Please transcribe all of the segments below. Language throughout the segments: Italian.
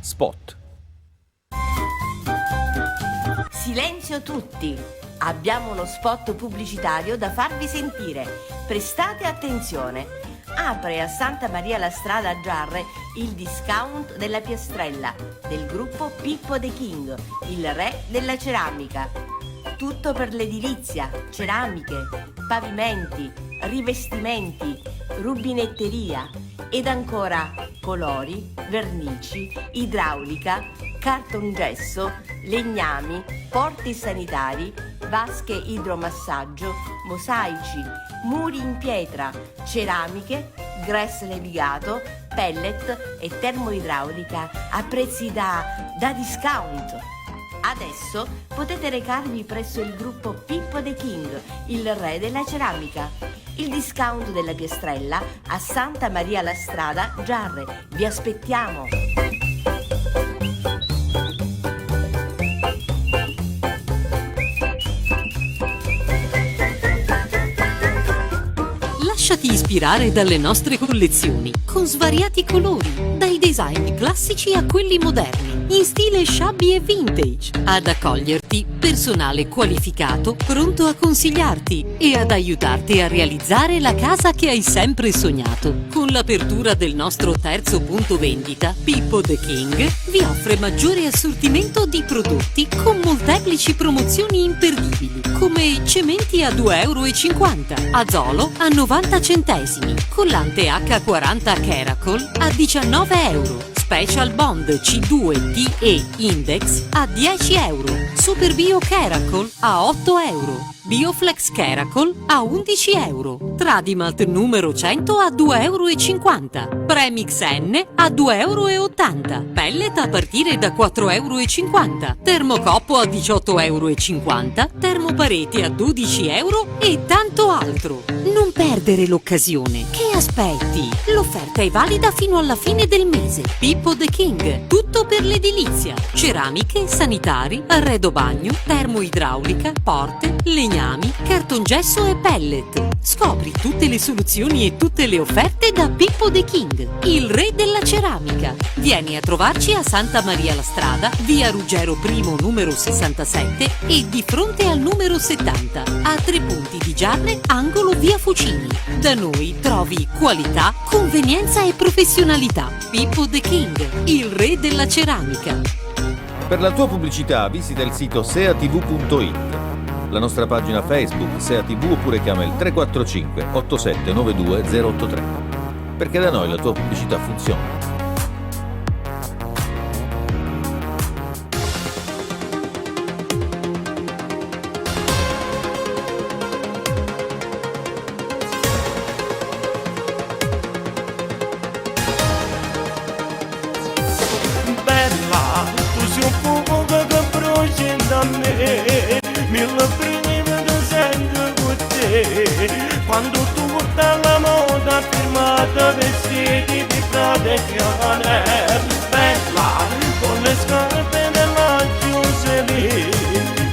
Spot. Silenzio tutti! Abbiamo uno spot pubblicitario da farvi sentire. Prestate attenzione. Apre a Santa Maria la Strada a Giarre il discount della Piastrella del gruppo Pippo The King, il re della ceramica. Tutto per l'edilizia, ceramiche, pavimenti, rivestimenti, rubinetteria ed ancora colori, vernici, idraulica, cartongesso, legnami, porti sanitari, vasche idromassaggio, mosaici, muri in pietra, ceramiche, gress levigato, pellet e termoidraulica a prezzi da discount. Adesso potete recarvi presso il gruppo Pippo The King, il re della ceramica. Il discount della Piastrella a Santa Maria la Strada, Giarre. Vi aspettiamo! Lasciati ispirare dalle nostre collezioni, con svariati colori, dai design classici a quelli moderni, in stile shabby e vintage, ad accoglierti personale qualificato, pronto a consigliarti e ad aiutarti a realizzare la casa che hai sempre sognato. Con l'apertura del nostro terzo punto vendita, Pippo The King vi offre maggiore assortimento di prodotti con molteplici promozioni imperdibili, come cementi a 2,50 €, azzolo a 90 centesimi, collante H40 Caracol a 19 €, Special Bond C2TE Index a 10 €, Super Bio Caracol a 8 €, Bioflex Caracol a 11 €, Tradimalt numero 100 a 2,50 €, Premix N a 2,80 €, Pellet a partire da 4,50 €, Termocoppo a 18,50 €, Termopareti a 12 € e tanto altro. Non perdere l'occasione. Che aspetti? L'offerta è valida fino alla fine del mese. Pippo The King, tutto per l'edilizia. Ceramiche, sanitari, arredo bagno, termoidraulica, porte, legnami, cartongesso e pellet. Scopri tutte le soluzioni e tutte le offerte da Pippo The King, il re della ceramica. Vieni a trovarci a Santa Maria la Strada, via Ruggero I numero 67 e di fronte al numero 70, a 3 punti di Giarre, angolo via Fucini. Da noi trovi qualità, convenienza e professionalità. Pippo The King, il re della ceramica. Per la tua pubblicità visita il sito seatv.it, la nostra pagina Facebook SeaTV oppure chiama il 345 8792 083, perché da noi la tua pubblicità funziona. Quando tutta la moda firmata vestiti di Prada e Chanel, bella con le scarpe della Giuseppe,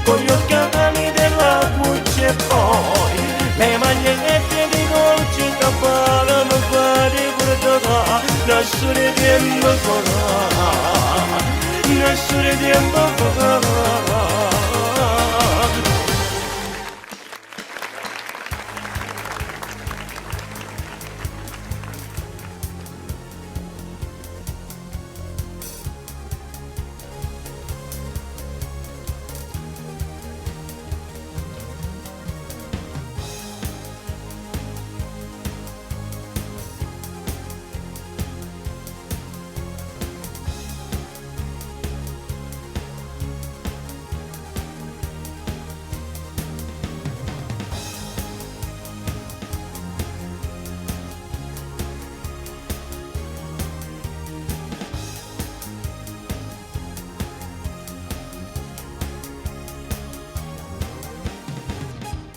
con gli occhiali della Gucci e poi le magliette di Dolce Gabbana mi pare guardare nessun tempo farà, nessun tempo farà.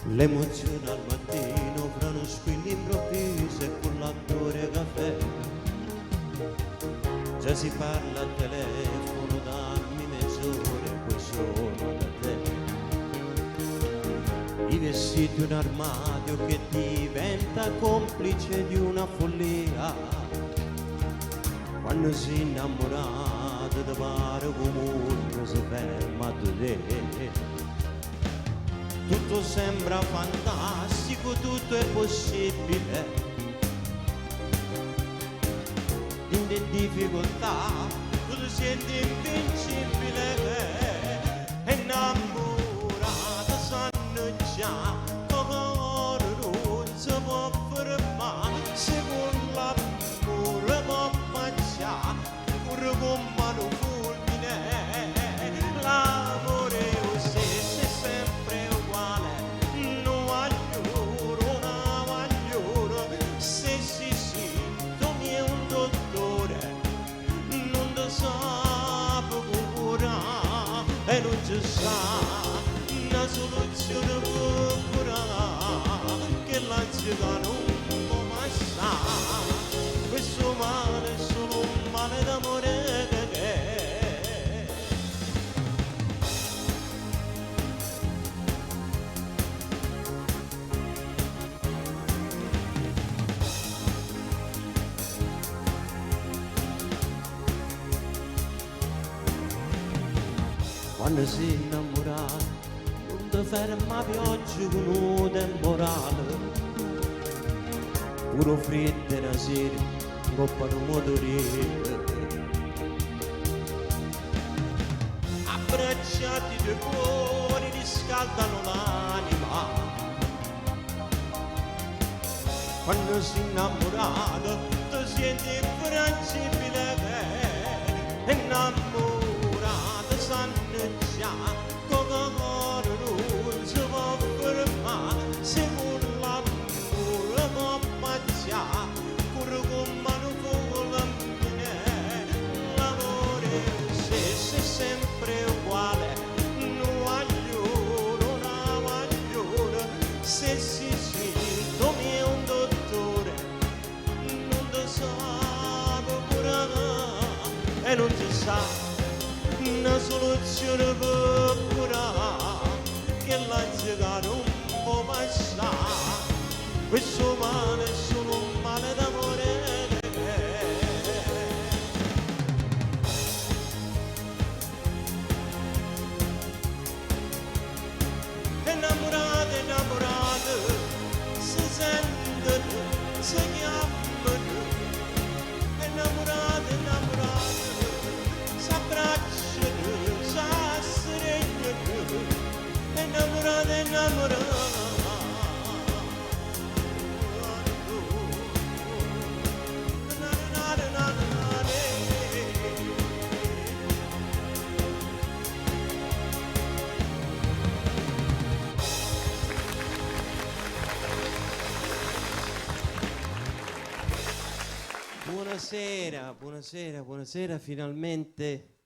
L'emozione al mattino fra uno squillo improvviso e con l'attore caffè. Già si parla al telefono dammi mezz'ora e poi sono da te. I vestiti un armadio che diventa complice di una follia. Quando si è innamorato quando ti pare comunque si ferma a te. Tutto sembra fantastico, tutto è possibile. In difficoltà tu ti senti invincibile. È innamorata, sanno già come non si può fermare. Se con l'amore può mangiare pure con mano fulmine. L'amore è stesso, è sempre uguale, non voglio, non voglio. Se si sintomi è un dottore, non ti sa curare e non ci sa una soluzione per curare, che l'ansietà non può mai stare. Questo male è solo un male d'amore che quando sei innamorato non ti ferma pioggia con un temporale, puro freddo una sera coppa un motorino, abbracciati due cuori riscaldano l'anima. Quando sei innamorato ti senti infrangibile, innamorata sanno già come non si può fermare. Se con l'amore può mangiare pure con mano fulmine. L'amore stesso è sempre uguale, non voglio, non voglio. Se si sintomi è un dottore, non ti sa curare e non ti sa una soluzione per curare, che l'ansietà non può passare. Questo male è solo un male d'amore. Innamorate, innamorate, si sentono, si chiamano. Innamorate, innamorate, si abbracciano, si stringono. Innamorate, innamorate. Buonasera, buonasera, buonasera. Finalmente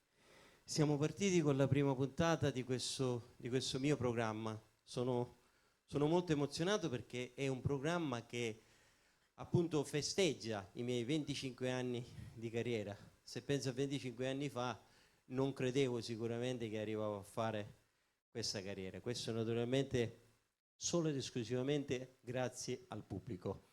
siamo partiti con la prima puntata di questo mio programma. Sono molto emozionato perché è un programma che appunto festeggia i miei 25 anni di carriera. Se penso a 25 anni fa non credevo sicuramente che arrivavo a fare questa carriera. Questo naturalmente solo ed esclusivamente grazie al pubblico.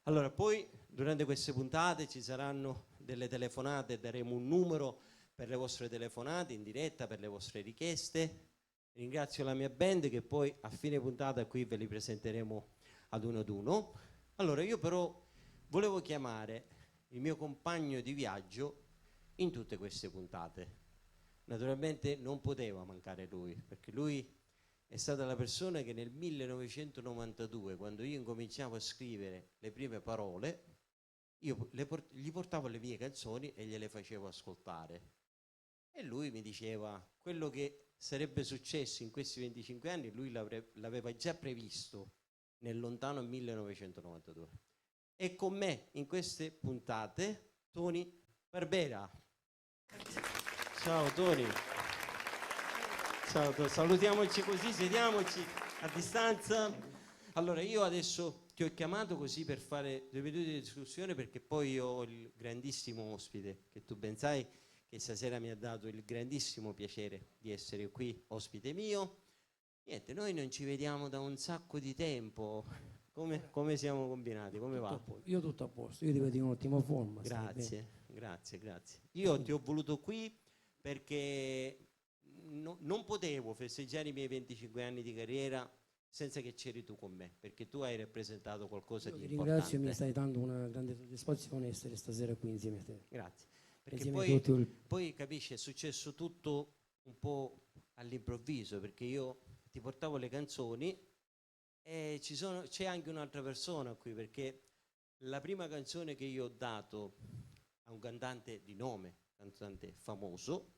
Allora, poi durante queste puntate ci saranno delle telefonate, daremo un numero per le vostre telefonate in diretta, per le vostre richieste. Ringrazio la mia band che poi a fine puntata qui ve li presenteremo ad uno. Allora, io però volevo chiamare il mio compagno di viaggio in tutte queste puntate. Naturalmente non poteva mancare lui, perché lui è stata la persona che nel 1992, quando io incominciavo a scrivere le prime parole, io gli portavo le mie canzoni e gliele facevo ascoltare. E lui mi diceva quello che sarebbe successo in questi 25 anni, lui l'aveva già previsto nel lontano 1992. E con me in queste puntate Tony Barbera. Ciao Tony. Ciao, salutiamoci così, sediamoci a distanza. Allora, io adesso ti ho chiamato così per fare 2 minuti di discussione, perché poi ho il grandissimo ospite, che tu ben sai che stasera mi ha dato il grandissimo piacere di essere qui ospite mio. Niente, noi non ci vediamo da un sacco di tempo. Come siamo combinati? Come va? Io tutto a posto, io ti vedo in ottima forma. Grazie. Io ti ho voluto qui perché non potevo festeggiare i miei 25 anni di carriera senza che c'eri tu con me, perché tu hai rappresentato qualcosa Io di ti importante. ringrazio, mi stai dando una grande soddisfazione essere stasera qui insieme a te. Grazie. Perché Insieme a tutto poi capisci, è successo tutto un po' all'improvviso, perché io ti portavo le canzoni e c'è anche un'altra persona qui, perché la prima canzone che io ho dato a un cantante di nome, cantante famoso,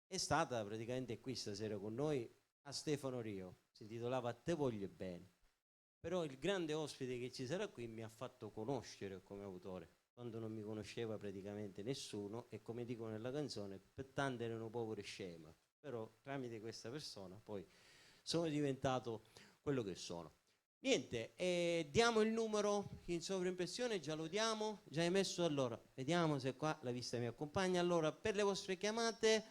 è stata praticamente qui stasera con noi a Stefano Rio, si intitolava Te voglio bene. Però il grande ospite che ci sarà qui mi ha fatto conoscere come autore, quando non mi conosceva praticamente nessuno, e come dico nella canzone, per tanti erano poveri scema, però tramite questa persona poi sono diventato quello che sono. Niente, diamo il numero in sovraimpressione, già lo diamo, già hai messo, allora, vediamo se qua la vista mi accompagna. Allora, per le vostre chiamate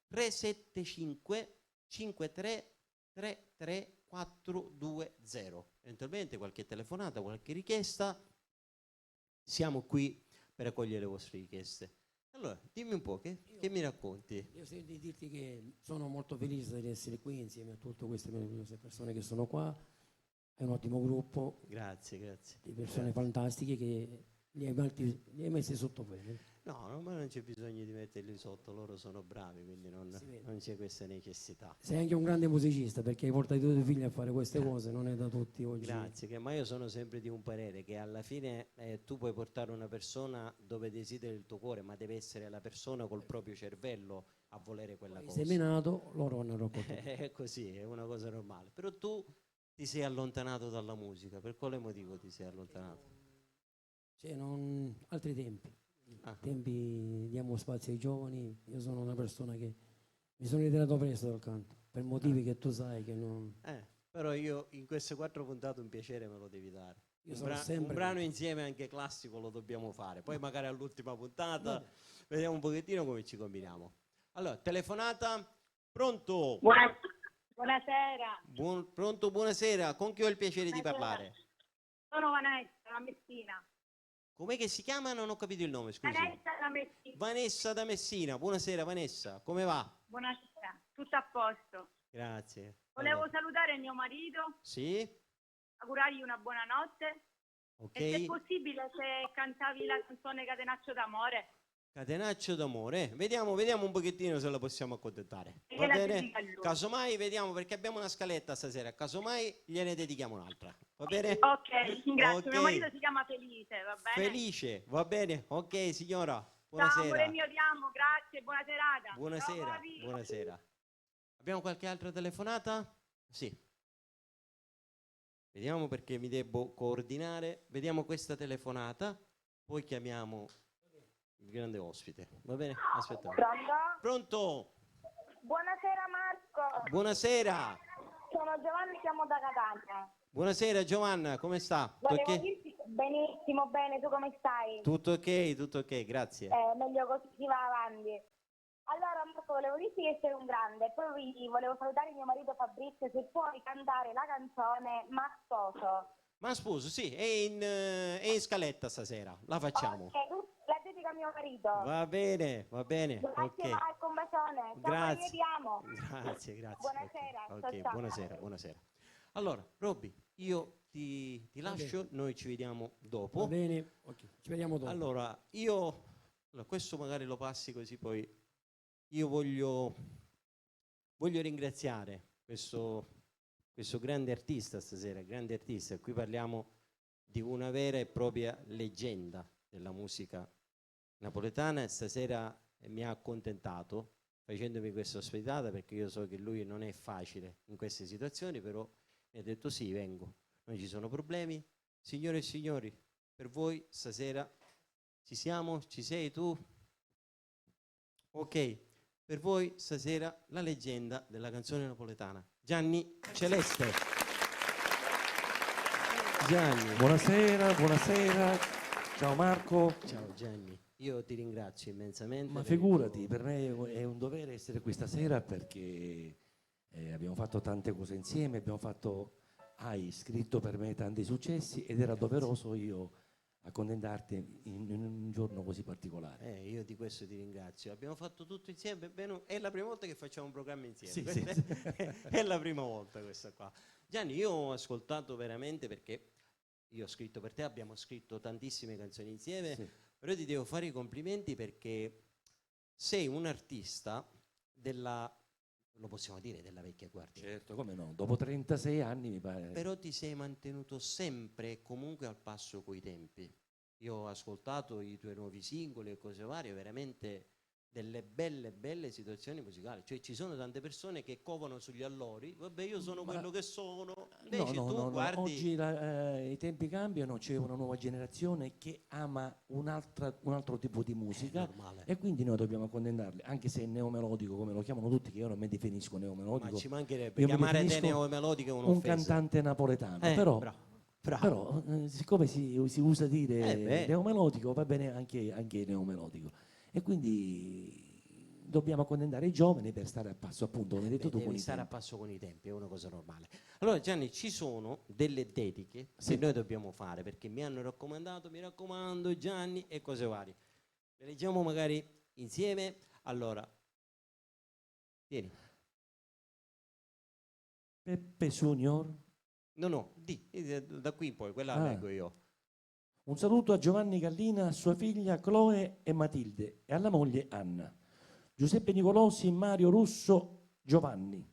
375 53 33 420. Eventualmente qualche telefonata, qualche richiesta, siamo qui per accogliere le vostre richieste. Allora, dimmi un po', che mi racconti? Io sento di dirti che sono molto felice di essere qui insieme a tutte queste meravigliose persone che sono qua. È un ottimo gruppo Grazie, grazie. di persone fantastiche che li hai messi sotto bene. No, ma non c'è bisogno di metterli sotto, loro sono bravi, quindi non c'è questa necessità. Sei anche un grande musicista perché hai portato i tuoi figli a fare queste cose, non è da tutti oggi. Grazie, ma io sono sempre di un parere che alla fine tu puoi portare una persona dove desideri il tuo cuore, ma deve essere la persona col proprio cervello a volere quella cosa. Sei menato, loro hanno raccolto. È così, è una cosa normale. Però tu ti sei allontanato dalla musica, per quale motivo ti sei allontanato? Cioè, altri tempi. Tempi diamo spazio ai giovani. Io sono una persona che mi sono ritirato presto dal canto, per motivi che tu sai che non... Però io in queste 4 puntate un piacere me lo devi dare. Un brano insieme anche classico lo dobbiamo fare. Poi magari all'ultima puntata vediamo un pochettino come ci combiniamo. Allora, telefonata. Pronto? Buonasera. Pronto, buonasera. Con chi ho il piacere di parlare? Sono Vanessa da Messina. Com'è che si chiama? Non ho capito il nome, scusi. Vanessa da Messina. Vanessa da Messina. Buonasera Vanessa, come va? Buonasera, tutto a posto. Grazie. Volevo salutare mio marito, Sì? augurargli una buona notte. Ok. E se è possibile, se cantavi la canzone Catenaccio d'amore. Catenaccio d'amore. Vediamo un pochettino se la possiamo accontentare. E Va la bene? dedica a lui. Casomai vediamo, perché abbiamo una scaletta stasera. Casomai gliene dedichiamo un'altra. Va bene? Ok, ringrazio. Ok. Mio marito si chiama Felice, va bene? Felice, va bene? Ok, signora. Ciao, Buonasera. amore mio, ti amo, grazie, buona serata. Ciao, Buonasera. papi. Buonasera. Abbiamo qualche altra telefonata? Sì. Vediamo, perché mi devo coordinare. Vediamo questa telefonata, poi chiamiamo il grande ospite. Va bene? Aspettiamo. Pronto? Pronto? Buonasera Marco. Buonasera. Sono Giovanni, chiamo da Catania. Buonasera Giovanna, come sta? Volevo Ok? dirti benissimo, bene, tu come stai? Tutto ok, grazie. Meglio così si va avanti. Allora Marco, volevo dirti che sei un grande, poi volevo salutare mio marito Fabrizio, se puoi cantare la canzone Ma sposo. Ma sposo, sì, è in scaletta stasera, la facciamo. Ok, tu la dedica a mio marito. Va bene, Grazie ok. Marco, un bacione. Ciao, Grazie. io ti amo. Grazie. Buonasera, Ok, ciao, ciao. buonasera. Allora, Robby, io ti lascio, noi ci vediamo dopo. Va bene, ok, ci vediamo dopo. Allora, questo magari lo passi così poi. Io voglio ringraziare questo grande artista stasera, grande artista. Qui parliamo di una vera e propria leggenda della musica napoletana, e stasera mi ha accontentato facendomi questa ospitata, perché io so che lui non è facile in queste situazioni, però mi ha detto sì, vengo, non ci sono problemi. Signore e signori, per voi stasera ci siamo? Ci sei tu? Ok, per voi stasera la leggenda della canzone napoletana, Gianni Celeste. Gianni. Buonasera, ciao Marco. Ciao Gianni, io ti ringrazio immensamente. Ma figurati, per me è un dovere essere qui stasera, perché abbiamo fatto tante cose insieme, hai scritto per me tanti successi, ed era doveroso io accontentarti in un giorno così particolare. Io di questo ti ringrazio. Abbiamo fatto tutto insieme, è la prima volta che facciamo un programma insieme. Sì, Questa sì. è la prima volta questa qua. Gianni, io ho ascoltato veramente, perché io ho scritto per te, abbiamo scritto tantissime canzoni insieme, Sì. però ti devo fare i complimenti perché sei un artista della, lo possiamo dire, della vecchia guardia. Certo, come no, dopo 36 anni mi pare. Però ti sei mantenuto sempre e comunque al passo coi tempi. Io ho ascoltato i tuoi nuovi singoli e cose varie, veramente delle belle situazioni musicali. Cioè ci sono tante persone che covano sugli allori, vabbè io sono quello che sono, invece tu guardi... Oggi i tempi cambiano, c'è una nuova generazione che ama un altro tipo di musica normale. e quindi noi dobbiamo accontentarli, anche se è neomelodico come lo chiamano tutti, che io non mi definisco neomelodico. Ma ci mancherebbe, Io mi chiamare te definisco neomelodico è un un'offesa. cantante napoletano, Bravo. però siccome si usa dire beh. neomelodico, va bene anche neomelodico. E quindi dobbiamo accontentare i giovani per stare a passo, appunto, come hai detto tu, con Devi i stare a tempi. passo con i tempi, è una cosa normale. Allora Gianni, ci sono delle dediche Sì. che noi dobbiamo fare, perché mi hanno raccomandato, mi raccomando Gianni, e cose varie. Le leggiamo magari insieme. Allora, vieni. Peppe Junior. No, da qui in poi, quella la Ah. leggo io. Un saluto a Giovanni Gallina, a sua figlia Chloe e Matilde e alla moglie Anna. Giuseppe Nicolosi, Mario Russo, Giovanni.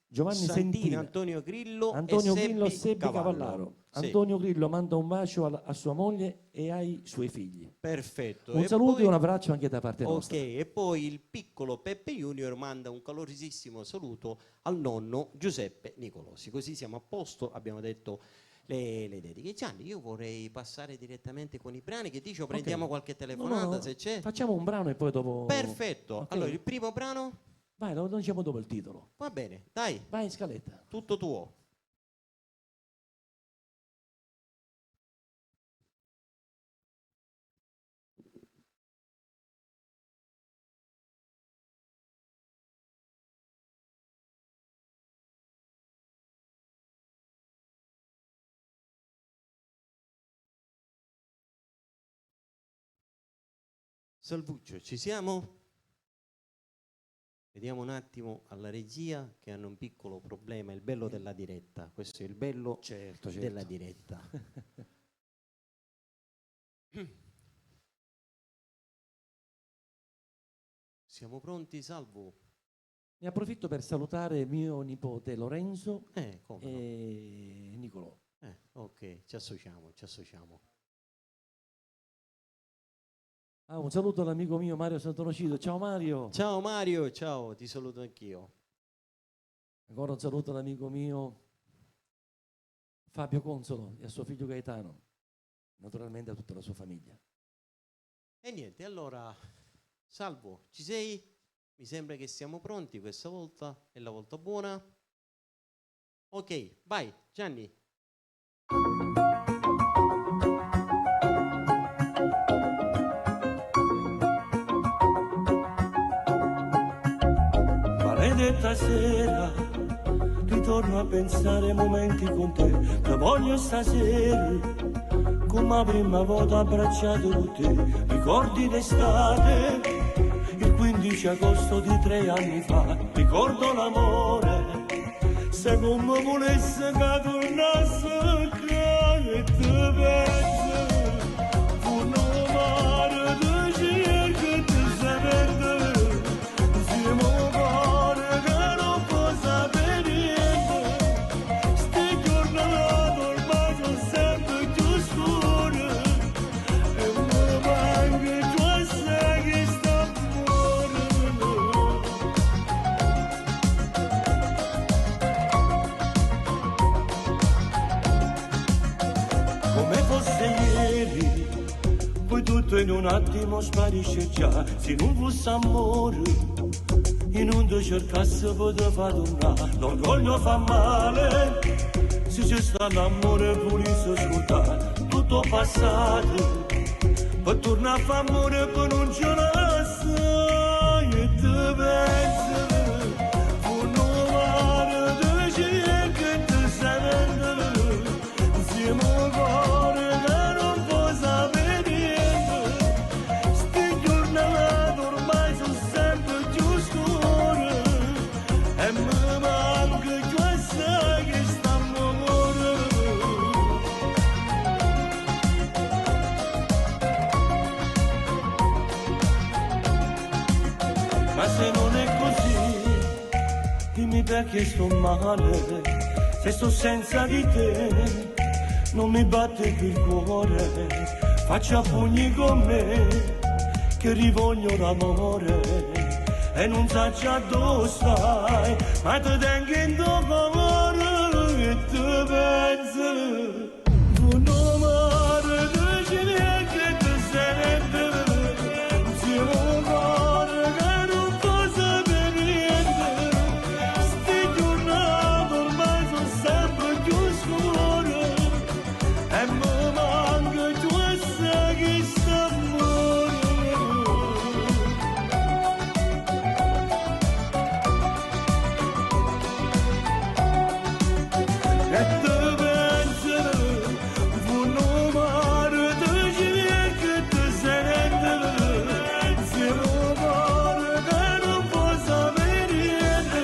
Giovanni Santini, Sentina, Antonio Grillo Antonio e Grillo, Seppi Cavallo. Cavallaro. Sì. Antonio Grillo manda un bacio a sua moglie e ai suoi figli. Perfetto. Un E saluto poi- e un abbraccio anche da parte Ok, nostra. e poi il piccolo Peppe Junior manda un calorosissimo saluto al nonno Giuseppe Nicolosi. Così siamo a posto, abbiamo detto le dediche. Gianni, io vorrei passare direttamente con i brani. Che dici? O prendiamo qualche telefonata No, se c'è? Facciamo un brano e poi dopo... Perfetto. Ok. Allora, il primo brano? Vai, lo diciamo dopo il titolo. Va bene, dai, Vai in scaletta. tutto tuo. Salvuccio, ci siamo? Vediamo un attimo alla regia che hanno un piccolo problema, il bello della diretta. Questo è il bello Certo. della diretta. Siamo pronti, Salvo? Ne approfitto per salutare mio nipote Lorenzo Come no? e Nicolò. Ok, ci associamo. Un saluto all'amico mio Mario Santonocido. Ciao Mario. Ciao Mario, ciao, ti saluto anch'io. Ancora un saluto all'amico mio Fabio Consolo e a suo figlio Gaetano. Naturalmente a tutta la sua famiglia. E niente, allora, Salvo, ci sei? Mi sembra che siamo pronti questa volta, è la volta buona. Ok, vai, Gianni. Maledetta sera, ritorno a pensare ai momenti con te. Te voglio stasera, come la prima volta abbracciato con te. Ricordi d'estate, il 15 agosto di 3 anni fa. Ricordo l'amore, se come volesse che tornasse che te penso. Fu un mare di cerca di sapere. Siamo cuore che non può sapere niente. Sti giornate ormai sono sempre più scure. E mi manca tu assai che sta fuori. Come fosse ieri, poi tutto in un attimo sparisce già. Se non fosse amore, io non ti cercasse poter far tornare. L'orgoglio fa male, se c'è sta l'amore pure si scorda. Tutto passato, per tornare a fare amore poi non ce la sai. E ti pensi, fu un mare di cerca e ti sai vendere. Siamo cuore è che sto male, se sto senza di te, non mi batte più il cuore, faccia pugni con me, che rivoglio l'amore, e non saccia dove stai, ma ti tengo in tuo cuore, e ti penso, tu non mi dici che ti sarebbe, insieme a un cuore che non può sapere niente, sti giornate ormai sono sempre più scure, e mi manca tu e sai che sta amore. E te penso, tu non mi dici che ti sarebbe, insieme a un cuore che non può sapere niente,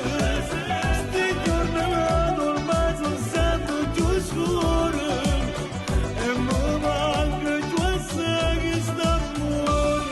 sti giornate ormai sono sempre più scure, e mi manca tu e sai che sta amore.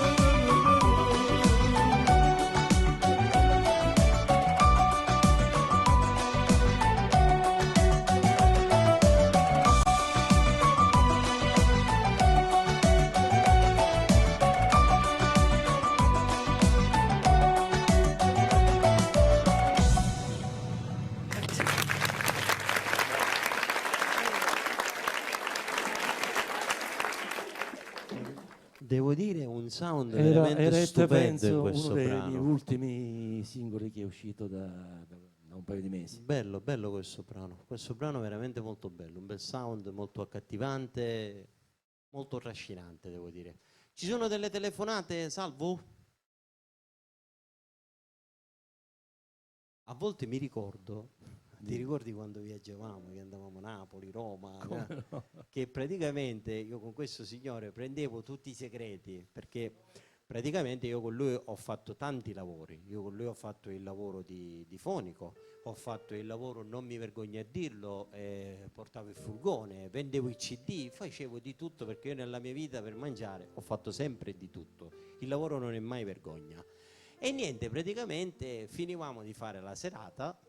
Devo dire un sound Era veramente stupendo in penso, questo uno dei brano. ultimi singoli che è uscito da un paio di mesi. Bello, bello questo brano. Questo brano è veramente molto bello, un bel sound molto accattivante, molto trascinante, devo dire. Ci sono delle telefonate, Salvo? A volte mi ricordo, ti ricordi quando viaggiavamo, che andavamo a Napoli, Roma, che praticamente io con questo signore prendevo tutti i segreti, perché praticamente io con lui ho fatto tanti lavori. Io con lui ho fatto il lavoro di fonico, ho fatto il lavoro, non mi vergogno a dirlo, portavo il furgone, vendevo i CD, facevo di tutto, perché io nella mia vita per mangiare ho fatto sempre di tutto. Il lavoro non è mai vergogna. E niente, praticamente finivamo di fare la serata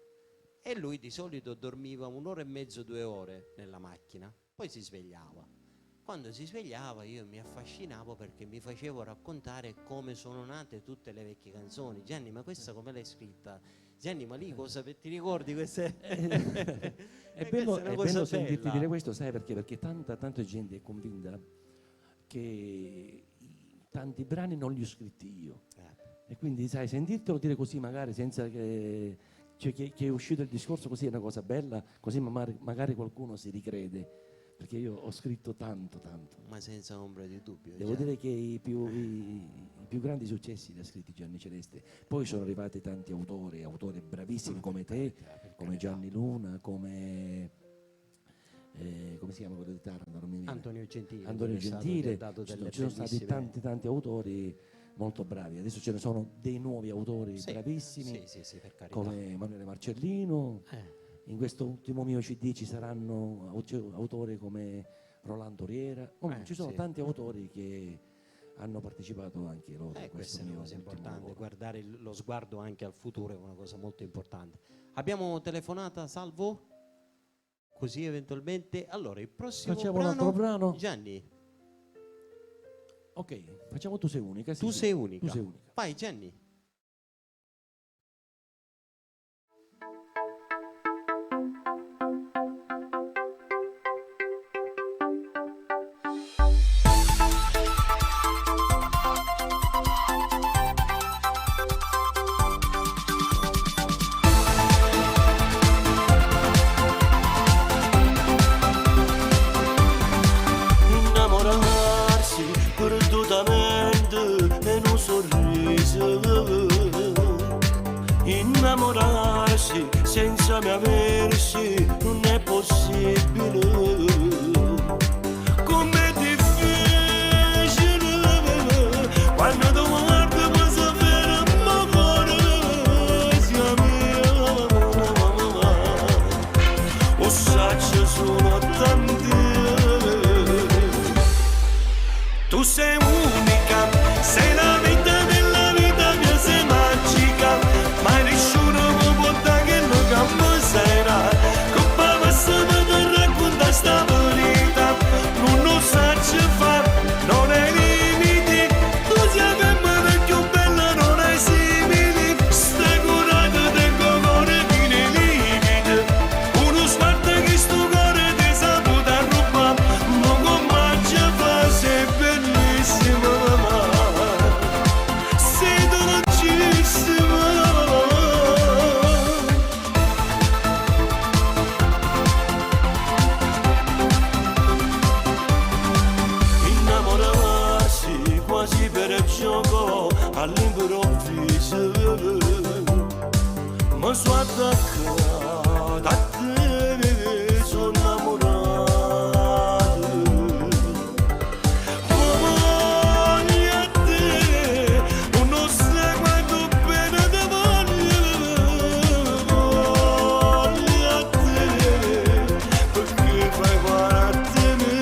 e lui di solito dormiva 1 ora e mezzo, 2 ore nella macchina, poi si svegliava. Quando si svegliava io mi affascinavo perché mi facevo raccontare come sono nate tutte le vecchie canzoni. Gianni, ma questa come l'hai scritta? Gianni, ma lì cosa ti ricordi queste? È bello sentirti dire questo, sai perché? Perché tanta gente è convinta che tanti brani non li ho scritti io. E quindi, sai, sentirtelo dire così magari senza che, cioè, che è uscito il discorso così è una cosa bella, così magari qualcuno si ricrede, perché io ho scritto tanto. Ma senza ombra di dubbio. Devo dire che i più grandi successi li ha scritti Gianni Celeste. Poi sono arrivati tanti autori bravissimi come te, come Gianni Luna, come si chiama quello di Taranto? Non mi viene. Antonio Gentile. Antonio Gentile. Ci sono stati tanti autori molto bravi. Adesso ce ne sono dei nuovi autori bravissimi, sì, per carità. come Emanuele Marcellino. In questo ultimo mio CD ci saranno autori come Rolando Riera. Ci sono tanti autori che hanno partecipato anche loro. Questa è una cosa importante, guardare lo sguardo anche al futuro è una cosa molto importante. Abbiamo telefonata, Salvo? Così eventualmente. Allora, il prossimo Facciamo un altro brano. Gianni. Ok, facciamo Tu sei unica. Tu sei unica. Tu sei unica. Vai Gianni. Innamorarsi perdutamente e un sorriso, innamorarsi senza mai aversi non è possibile. Com'è difficile quando tu guardi per sapere ma cuore sia mia. O sacci sono tanti. Tu sei unica, sei la vita della vita mia, sei magica, ma nessuno mi può dare che non all'improvviso mi sono attaccato a te, sono innamorato. Voglio a te, non sai quanto bene ti voglio. Voglio a te, perché fai parte me.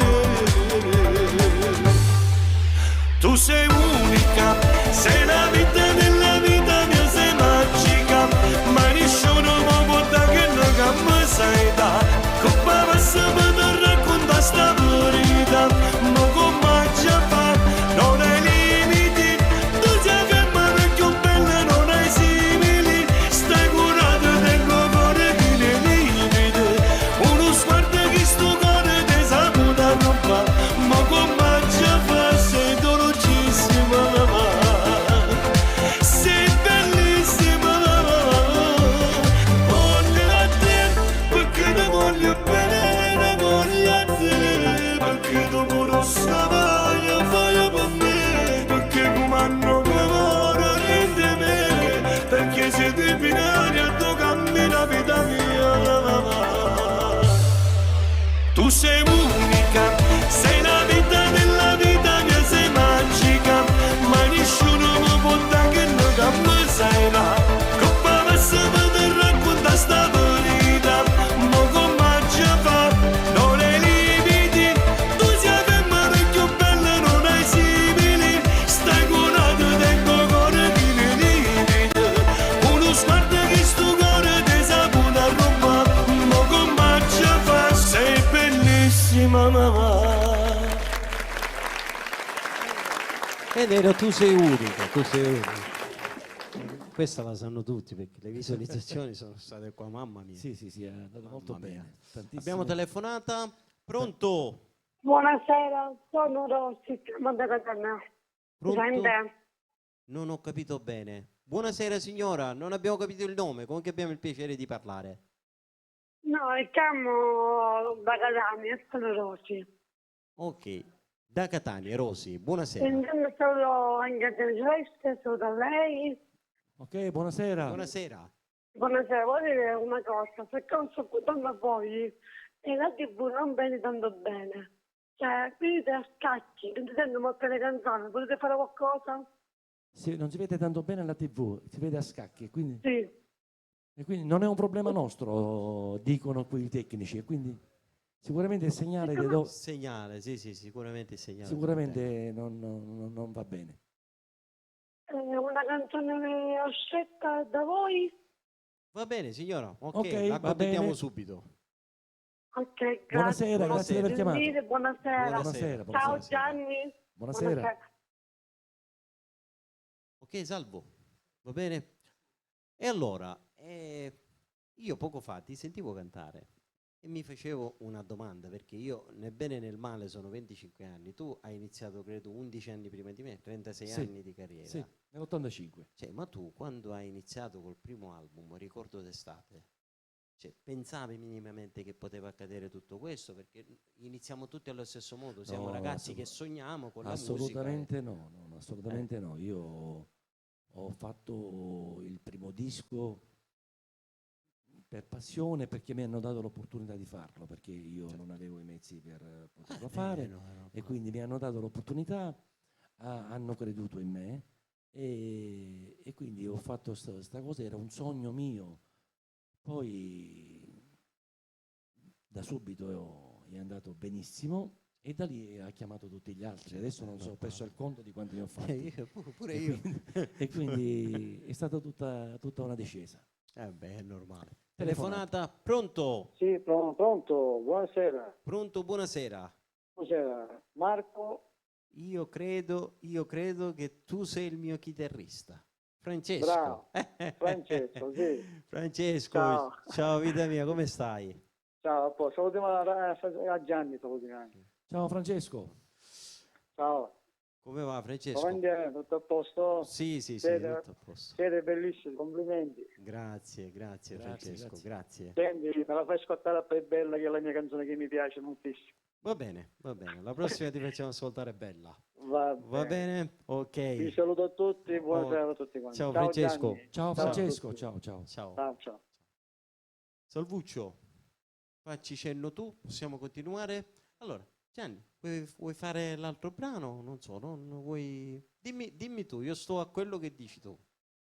Tu sei unica, sei la vita nella vita mia, sei magica, ma nessuno mi può dare che non cambia sai da. Come possiamo ti raccontare sta verità, ma come ci fa, non hai limiti, tu sei ferma più bella, non hai simili, stai curato del tuo cuore che ne limite, uno sguardo che sto cuore ti saputa rubare, ma come ci fa, sei dolcissima mamma. Sei bellissima, voglio a te, perché ti voglio bene, voglio a te, perché tu pure saprai, fai per me, perché come hanno memoria di me, perché sei tu binaria, tu cambi la vita mia. Tu sei unica, sei la vita della vita mia, sei magica, ma nessuno mi può dare che non cambia sai là. Come possiamo ti raccontare sta verità, ma come ci fa, non hai limiti, tu sei ferma più bella, non hai simili, stai curato del tuo cuore che ne limite, uno sguardo che sto cuore ti saputa rubare, ma come ci fa, sei bellissima mamma. Ed era Tu sei unica, tu sei unica. Questa la sanno tutti perché le visualizzazioni sono state qua, mamma mia. Sì, sì, sì, è andato molto Mamma mia. bene. Tantissime- Abbiamo telefonata, pronto? Buonasera, sono Rossi, chiamo da Catania. Mi Pronto? sente? Non ho capito bene. Buonasera signora, non abbiamo capito il nome, con chi abbiamo il piacere di parlare? No, chiamo da Catania, sono Rossi. Ok, da Catania, Rosi, buonasera. Intendo solo anche Celeste, solo da lei. Ok, buonasera. Buonasera. Buonasera, voglio dire una cosa, perché non sto ascoltando a voi e la TV non vede tanto bene. Cioè, vedete a scacchi, non ti sento molte le canzoni, potete fare qualcosa? Non si vede tanto bene la TV, si vede a scacchi, Sì. e quindi non è un problema nostro, dicono quei tecnici, e quindi sicuramente il segnale Segnale, sì, sì, sicuramente il segnale. sicuramente non va bene. Una canzone ho scelta da voi? Va bene signora, ok, Ok, la va accontentiamo bene. subito. Ok, grazie. Buonasera, grazie di aver chiamato. Buonasera. Buonasera, Ciao buonasera. Gianni. Buonasera. Ok, salvo, va bene? E allora, io poco fa ti sentivo cantare e mi facevo una domanda, perché io nel bene e nel male sono 25 anni, tu hai iniziato credo 11 anni prima di me, 36 Sì, anni di carriera. Sì, nell'85. Cioè, ma tu quando hai iniziato col primo album, Ricordo d'estate, cioè, pensavi minimamente che poteva accadere tutto questo? Perché iniziamo tutti allo stesso modo, siamo No, ragazzi che sogniamo con la musica. Assolutamente no, assolutamente no. Io ho fatto il primo disco per passione, perché mi hanno dato l'opportunità di farlo, perché io non avevo i mezzi per poterlo fare, e quindi mi hanno dato l'opportunità, hanno creduto in me, e quindi ho fatto questa cosa, era un sogno mio. Poi da subito è andato benissimo e da lì ha chiamato tutti gli altri. Adesso non so, ho perso il conto di quanti ne ho fatti. Pure io. E quindi è stata tutta una discesa. Beh, è normale. Telefonata, pronto? Sì, pronto, buonasera. Pronto, buonasera. Buonasera, Marco. Io credo che tu sei il mio chitarrista. Francesco. Bravo, Francesco, sì. Francesco, ciao vita mia, come stai? Ciao, poi salutiamo a Gianni, salutiamo. Ciao Francesco. Ciao. Come va Francesco? Tutto a posto? Sì, siete, tutto a posto. Siete bellissimi, complimenti. Grazie Francesco, grazie. Senti, me la fai ascoltare a Poi Bella, che è la mia canzone che mi piace moltissimo. Va bene, la prossima ti facciamo ascoltare Bella. Va bene? Ok. Vi saluto a tutti, buonasera a tutti quanti. Ciao Francesco. Gianni. Ciao Francesco, ciao. Ciao. Salvuccio, facci cenno tu, possiamo continuare? Allora, Gianni, vuoi fare l'altro brano? Non so, non vuoi... Dimmi tu, io sto a quello che dici tu.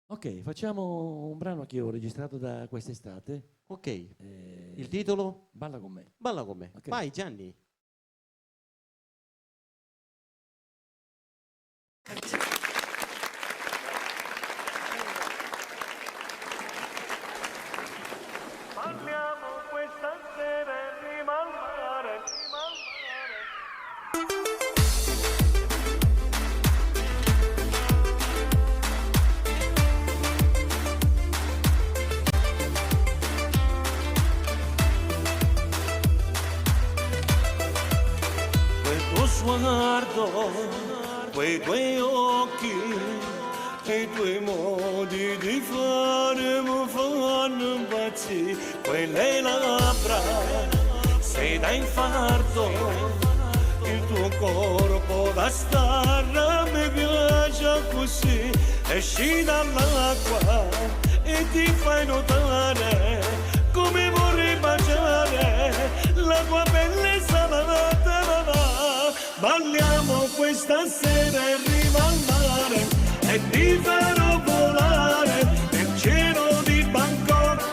Ok, facciamo un brano che ho registrato da quest'estate. Ok, il titolo? Balla con me. Balla con me. Okay. Vai Gianni. Parliamo questa sera in riva al mare. Quel tuo sguardo, quei tuoi occhi, e i tuoi modi di fare mi fanno impazzire. Quelle labbra, sei da infarto, il tuo corpo da star mi piace così. Esci dall'acqua e ti fai notare come vorrei baciare la tua pelle salata. Balliamo questa sera in riva al mare e ti farò volare nel cielo di Bangkok.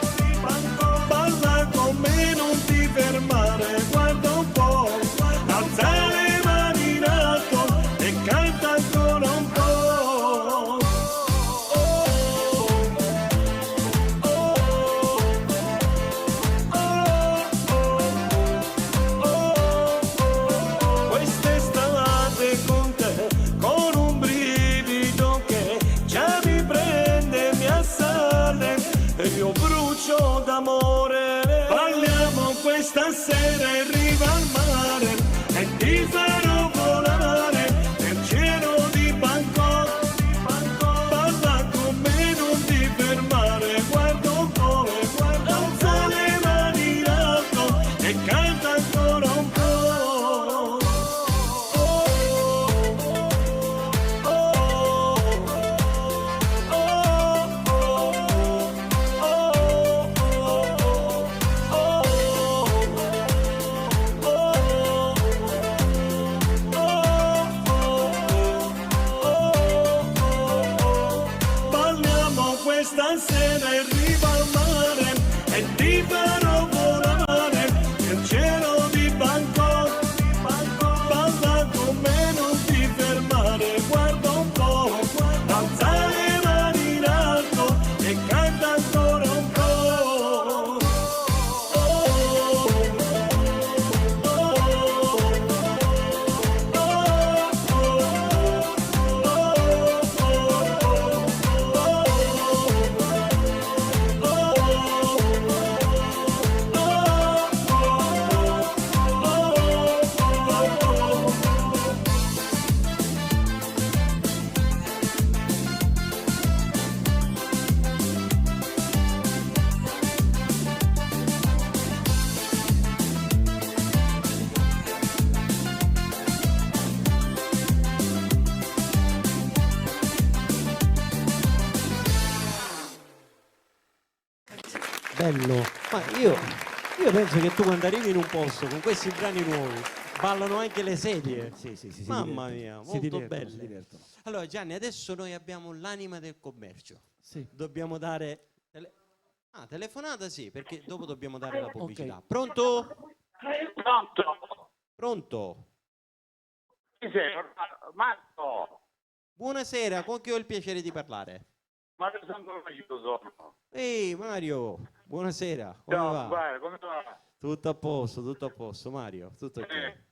Balla con me, non ti fermare, guarda un po', alza le mani in alto e canta ancora un po'. Quest'estate con te, con un brivido che già mi prende, mi assale e io brucio d'amore. Parliamo questa sera in riva al mare e ti farò volare nel cielo di Bangkok. Balla con me, non ti fermare, guarda un po', alza le mani in alto e canta ancora un po'. Balliamo questa sera in riva al mare e ti farò volare nel cielo di Bangkok. Balla con me, non ti fermare, guarda un po', alza le mani in alto e canta ancora un po'. Bello. Ma io penso che tu quando arrivi in un posto con questi brani nuovi ballano anche le sedie. Sì, Mamma mia, molto belle. Si divertono. Allora Gianni, adesso noi abbiamo l'anima del commercio. Sì. Dobbiamo dare... telefonata sì, perché dopo dobbiamo dare la pubblicità. Pronto? Pronto? Chi sei? Marco! Buonasera, con chi ho il piacere di parlare? Mario Sant'Agito sono. Ehi Mario, buonasera. Come Ciao, va? guarda, come va? Tutto a posto Mario, tutto ok.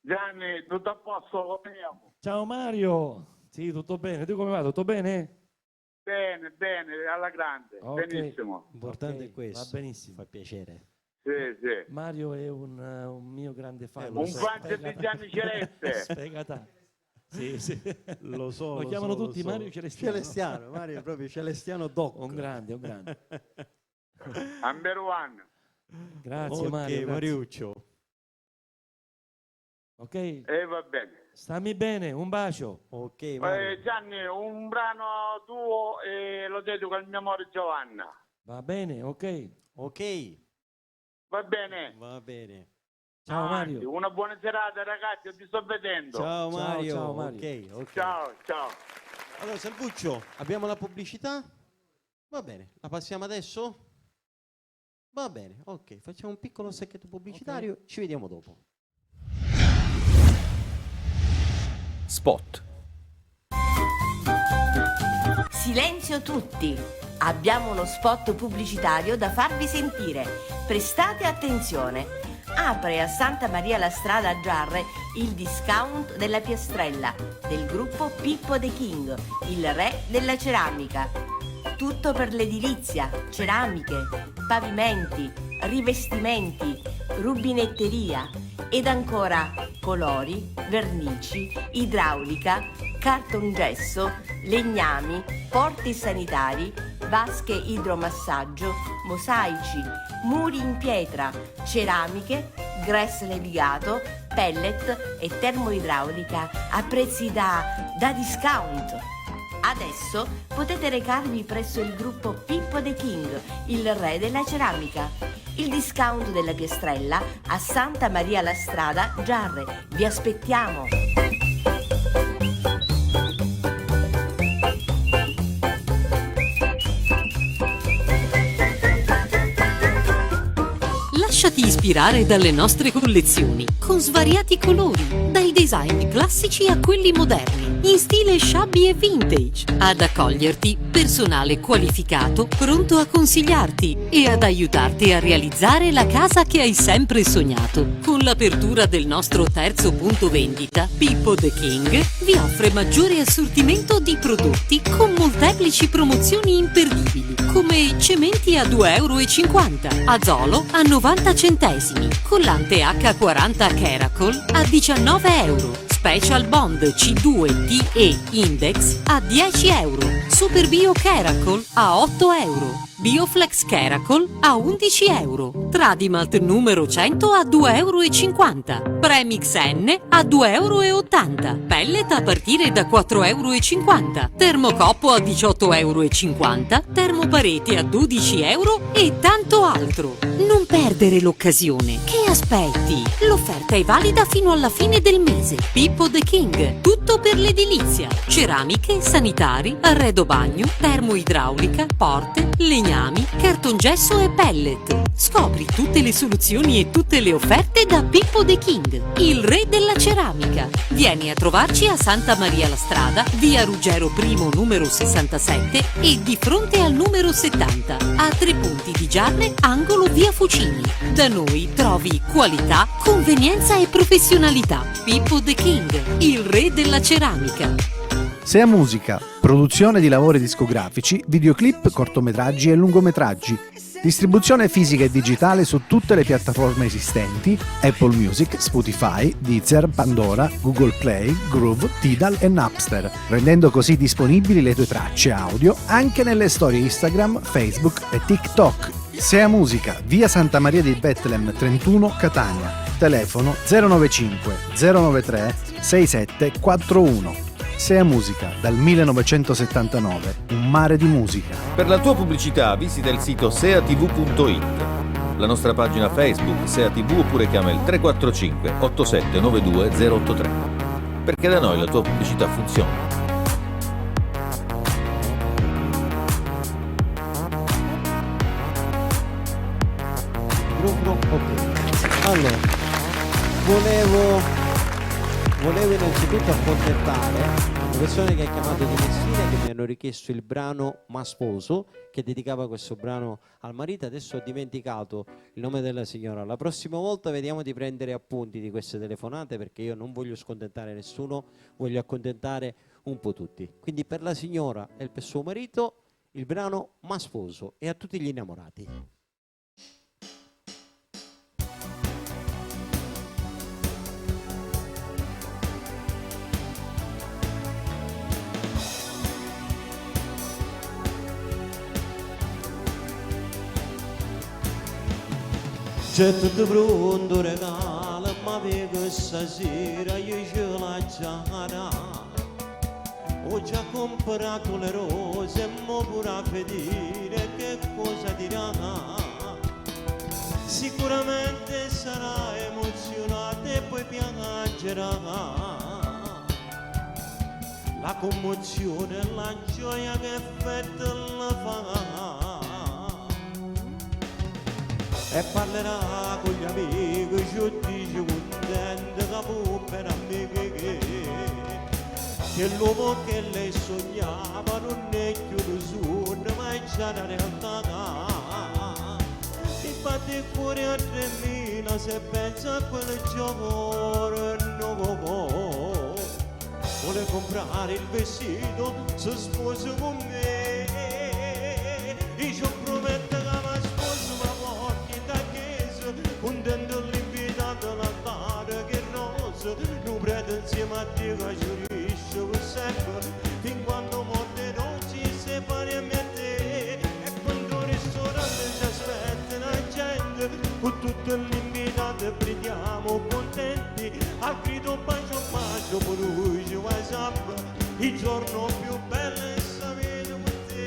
Gianni, tutto a posto? Come andiamo? Ciao Mario. Sì, tutto bene. Tu come va? Tutto bene? Bene, alla grande, Ok. benissimo. L'importante Ok, è questo. va benissimo. Fa piacere. Sì. Mario è un mio grande fan. lo Un so. fan di Gianni Celeste. Sfegata. Sì. Lo so. Lo chiamano tutti Mario Celestiano. Celestiano, Mario è proprio Celestiano Doc. Un grande. Number one. Grazie Ok, Mario. Grazie. Mariuccio. Ok? Va bene. Stammi bene, un bacio. Ok, Gianni, un brano tuo e lo dedico al mio amore Giovanna. Va bene, ok. Ok. Va bene. Va bene. Ciao Mario. Una buona serata ragazzi, vi sto vedendo. Ciao Mario. Ciao Mario. Ok. Ciao. Allora Salvuccio, abbiamo la pubblicità? Va bene, la passiamo adesso? Va bene, ok, facciamo un piccolo sacchetto pubblicitario, ci vediamo dopo. Spot. Silenzio tutti! Abbiamo uno spot pubblicitario da farvi sentire. Prestate attenzione! Apre a Santa Maria la Strada a Giarre il discount della piastrella del gruppo Pippo The King, il re della ceramica. Tutto per l'edilizia, ceramiche, pavimenti, rivestimenti, rubinetteria ed ancora colori, vernici, idraulica, cartongesso, legnami, porti sanitari, vasche idromassaggio, mosaici, muri in pietra, ceramiche, gress levigato, pellet e termoidraulica a prezzi da discount. Adesso potete recarvi presso il gruppo Pippo The King, il re della ceramica. Il discount della piastrella a Santa Maria la Strada, Giarre. Vi aspettiamo! Lasciati ispirare dalle nostre collezioni, con svariati colori, dai design classici a quelli moderni, in stile shabby e vintage. Ad accoglierti, personale qualificato, pronto a consigliarti e ad aiutarti a realizzare la casa che hai sempre sognato. Con l'apertura del nostro terzo punto vendita, Pippo The King vi offre maggiore assortimento di prodotti con molteplici promozioni imperdibili, come cementi a 2,50 €, Azolo a 90 centesimi, collante H40 Caracol a 19 €, Special Bond C2TE Index a 10 €, Super Bio Caracol a 8 €, Bioflex Caracol a 11 €, Tradimalt numero 100 a 2,50 €, Premix N a 2,80 €, Pellet a partire da 4,50 €, Termocoppo a 18,50 €, Termopareti a 12 € e tanto altro. Non perdere l'occasione. Che aspetti? L'offerta è valida fino alla fine del mese. Pippo The King. Tutto per l'edilizia. Ceramiche, sanitari, arredo bagno, termoidraulica, porte, legnami, cartongesso e pellet. Scopri tutte le soluzioni e tutte le offerte da Pippo The King, il re della ceramica. Vieni a trovarci a Santa Maria la Strada, via Ruggero I numero 67 e di fronte al numero 70, a 3 punti di Giarre, angolo via Fucini. Da noi trovi qualità, convenienza e professionalità. Pippo The King, il re della ceramica. Sea Musica, produzione di lavori discografici, videoclip, cortometraggi e lungometraggi. Distribuzione fisica e digitale su tutte le piattaforme esistenti: Apple Music, Spotify, Deezer, Pandora, Google Play, Groove, Tidal e Napster, rendendo così disponibili le tue tracce audio anche nelle storie Instagram, Facebook e TikTok. Sea Musica, via Santa Maria di Betlem 31 Catania. Telefono 095 093 6741. Sea Musica, dal 1979, un mare di musica. Per la tua pubblicità visita il sito seatv.it, la nostra pagina Facebook Sea TV oppure chiama il 345 8792 083. Perché da noi la tua pubblicità funziona. Allora, volevo innanzitutto accontentare le persone che hanno chiamato di Messina, che mi hanno richiesto il brano Ma Sposo, che dedicava questo brano al marito. Adesso ho dimenticato il nome della signora. La prossima volta vediamo di prendere appunti di queste telefonate, perché io non voglio scontentare nessuno, voglio accontentare un po' tutti. Quindi per la signora e per suo marito il brano Ma Sposo, e a tutti gli innamorati. C'è tutto pronto, regalo, ma sapevi che stasera io ce la giara. Ho già comprato le rose e mo pure a vedere che cosa dirà. Sicuramente sarà emozionata e poi piangerà. La commozione e la gioia che effetto la fa. E parlerà con gli amici, ci dice contento che può per amiche che l'uomo che lei sognava non è più un sogno ma è già la realtà. Infatti il cuore a 3000 se pensa a quel giorno. Vuole comprare il vestito, si sposa con me. Io prometto che mi sposo, ma porti da chiesa, contento l'invitato all'altare che rosa, non prete insieme a te che ci riesce per sempre, fin quando morte non ci separiamo a te. E quando il ristorante ci aspetta la gente, con tutte le invitate prendiamo contenti, al grido bacio bacio per lui ci va sempre, il giorno più bello è sapere con te.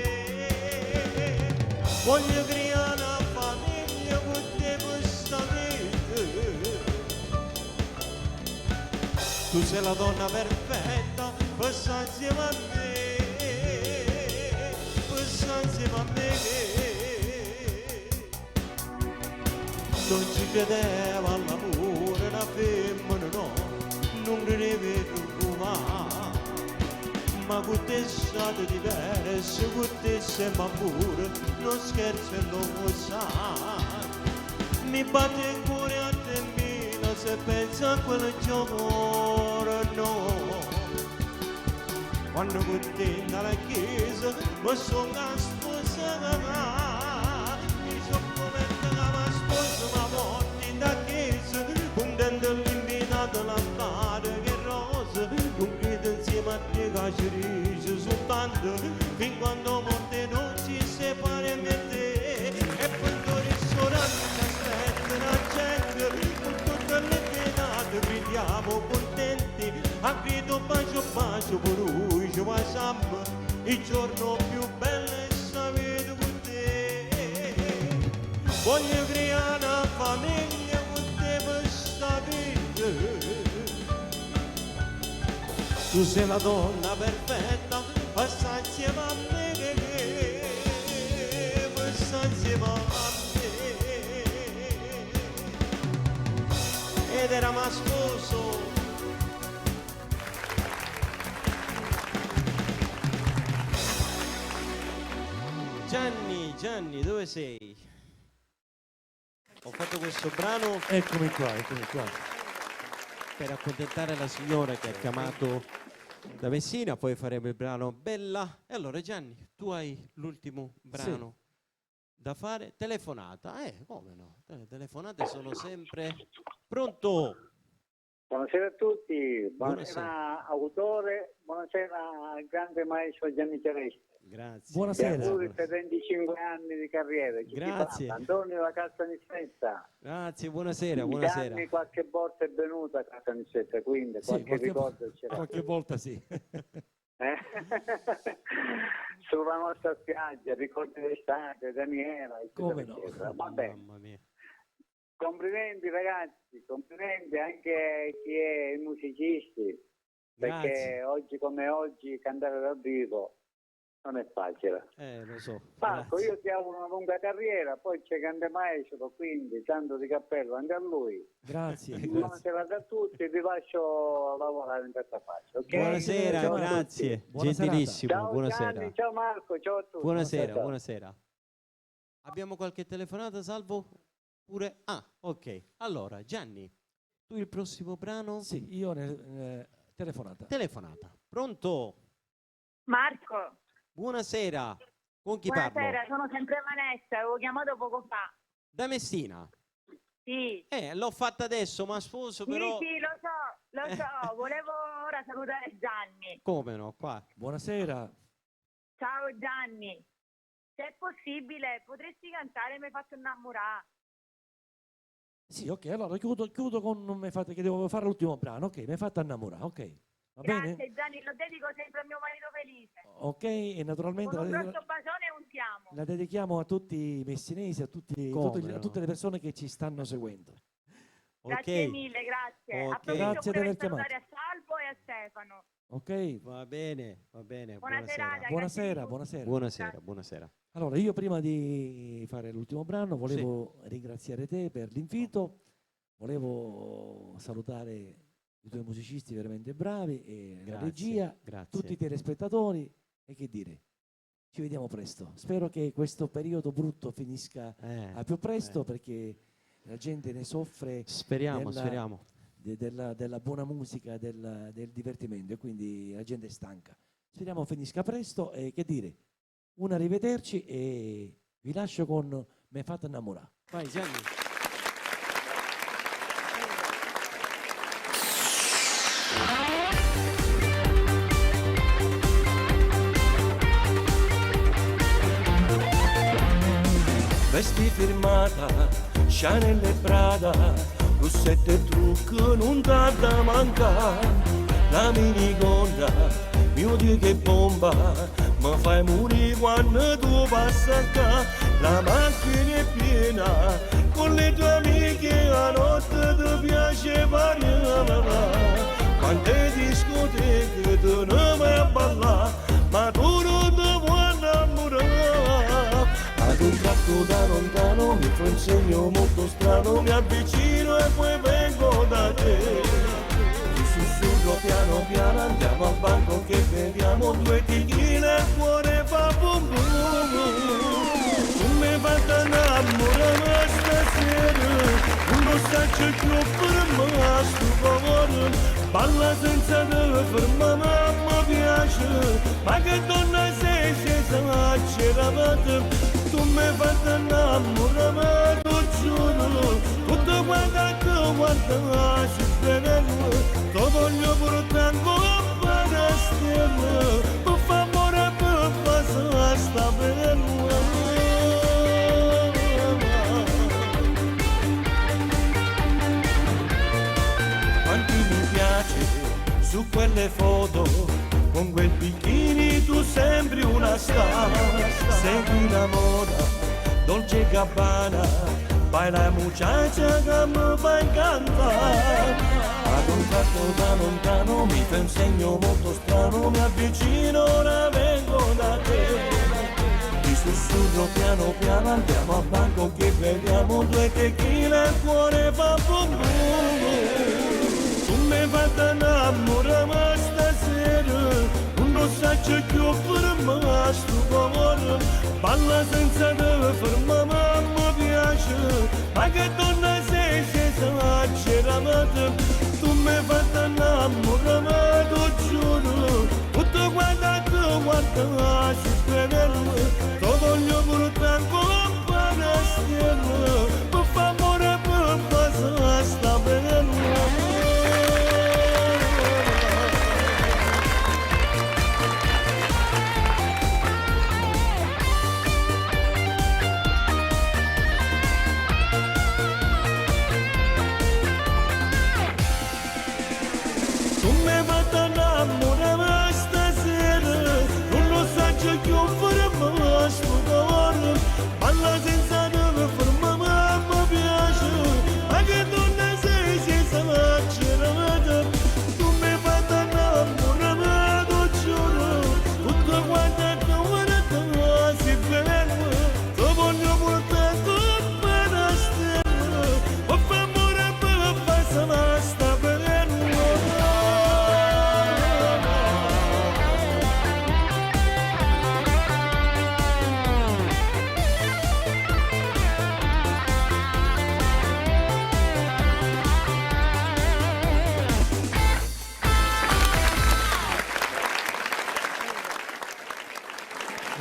Voglio creare una famiglia con te questa vita. Tu sei la donna perfetta, passa insieme a me, passa insieme a me. Non ci credeva all'amore, una femmina no, non credeva tu ma con te è stato diverso, con te sembra pure, non scherzo e lo sa. Mi batte il cuore a 3000 se pensa a quel giorno. Quando con te nella chiesa mi sono sposata. L'altare che rosa, non credo insieme a te che ci riesce soltanto, fin quando morte non ci separiamo a te. E quando il ristorante ci aspetta la gente, con tutte le piedate gridiamo contenti, a grido bacio bacio per lui ci va sempre, il giorno più bello è sapere con te. Voglio creare una famiglia con te per sta vita. Tu sei la donna perfetta, passa insieme a me, passa insieme a me. Ed era ma sposo. Gianni, dove sei? Ho fatto questo brano. Eccomi qua. Per accontentare la signora che ha chiamato da Messina, poi faremo il brano Bella. E allora Gianni, tu hai l'ultimo brano da fare. Telefonata, come no? Telefonate sono sempre... Pronto? Buonasera a tutti, buonasera autore, buonasera al grande maestro Gianni Celeste. Grazie. Buonasera. Per 25 anni di carriera. Grazie. Antonio da Caltanissetta. Grazie, buonasera. Gianni qualche volta è venuto a Caltanissetta, quindi qualche ricordo c'era. Qualche volta sì. Sulla nostra spiaggia, ricordi d'estate, Daniela, come no? Vabbè. Mamma mia. Complimenti ragazzi, complimenti anche a chi è i musicisti, perché oggi come oggi cantare dal vivo non è facile. Lo so. Marco, io ti auguro una lunga carriera, poi c'è grande maestro, quindi tanto di cappello anche a lui. Grazie. Buonasera a tutti, vi lascio lavorare in questa faccia. Okay? Buonasera, grazie. Gentilissimo, ciao, buonasera. Gianni, ciao Marco, ciao a tutti. Buonasera. Abbiamo qualche telefonata, Salvo? Pure? Ok. Allora, Gianni, tu il prossimo brano? Sì, io telefonata. Pronto? Marco. Buonasera. Con chi parlo? Buonasera, sono sempre Vanessa, avevo chiamato poco fa. Da Messina? Sì. L'ho fatta adesso, ma sposo però... Sì, lo so. Volevo ora salutare Gianni. Come no, qua. Buonasera. Ciao Gianni. Se è possibile, potresti cantare Mi hai fatto innamorare? Sì, ok, allora chiudo con che devo fare l'ultimo brano, ok, mi hai fatto innamorare, ok. Va Grazie bene? Gianni, lo dedico sempre a mio marito Felice. Ok, e naturalmente Con un grosso bacione e un ti amo. la dedichiamo a tutti i messinesi, a tutte le persone che ci stanno seguendo. Grazie mille, grazie. Approfitto Grazie di pure aver per salutare chiamato. a Salvo e a Stefano. Ok. Va bene, va bene. Buona serata, Buonasera, buonasera. Buonasera. Allora, io prima di fare l'ultimo brano volevo ringraziare te per l'invito, volevo salutare i tuoi musicisti veramente bravi e la regia, tutti i telespettatori e che dire, ci vediamo presto. Spero che questo periodo brutto finisca al più presto perché la gente ne soffre. Speriamo. Della buona musica, del divertimento e quindi la gente è stanca. Speriamo finisca presto e che dire, un arrivederci e vi lascio con Me fate innamorare. Vai Gianni. Vesti firmata, Chanel e Prada, rossette e trucchi non t'ha da mancare. La minigonda, mio Dio che bomba, mi fai morire quando tu passi qua. La macchina è piena, con le tue amiche a notte ti piace parlare. Quante discoteche tu non vai a ballare, ma tu non ti vuoi innamorare. Ad un tratto da lontano mi fa un segno molto strano, mi avvicino e poi vengo da te. Ti sussurro piano piano, andiamo al banco che beviamo due tequila e il cuore fa bum bum. Tu mi fai innamorare stasera, non sai più per me sto cuore. Balla senza te fermare, mi piace, ma che donna sei esagerata. Tu mi fai innamorare, tu giuro, tutto guarda, si bene, ti voglio portare come una stella, per favore, per passare sta bella. Quanto mi piace su quelle foto, con quel bikini tu sembri una star. Segui la moda, Dolce Gabbana, baila muchacha che mi fa incantare. Ad un tratto da lontano mi fa un segno molto strano, mi avvicino, ora vengo da te. Ti sussurro piano piano, andiamo al banco che beviamo due tequila e il cuore fa bum bum. Tu mi fai innamorare stasera, non sai più per me sto cuore. Balla senza te fermare, mi piace, ma che donna sei esagerata. Tu mi fai innamorare, tu giuro, tutto guarda, si bene, ti voglio portare come una stella, per favore, per passare sta bella.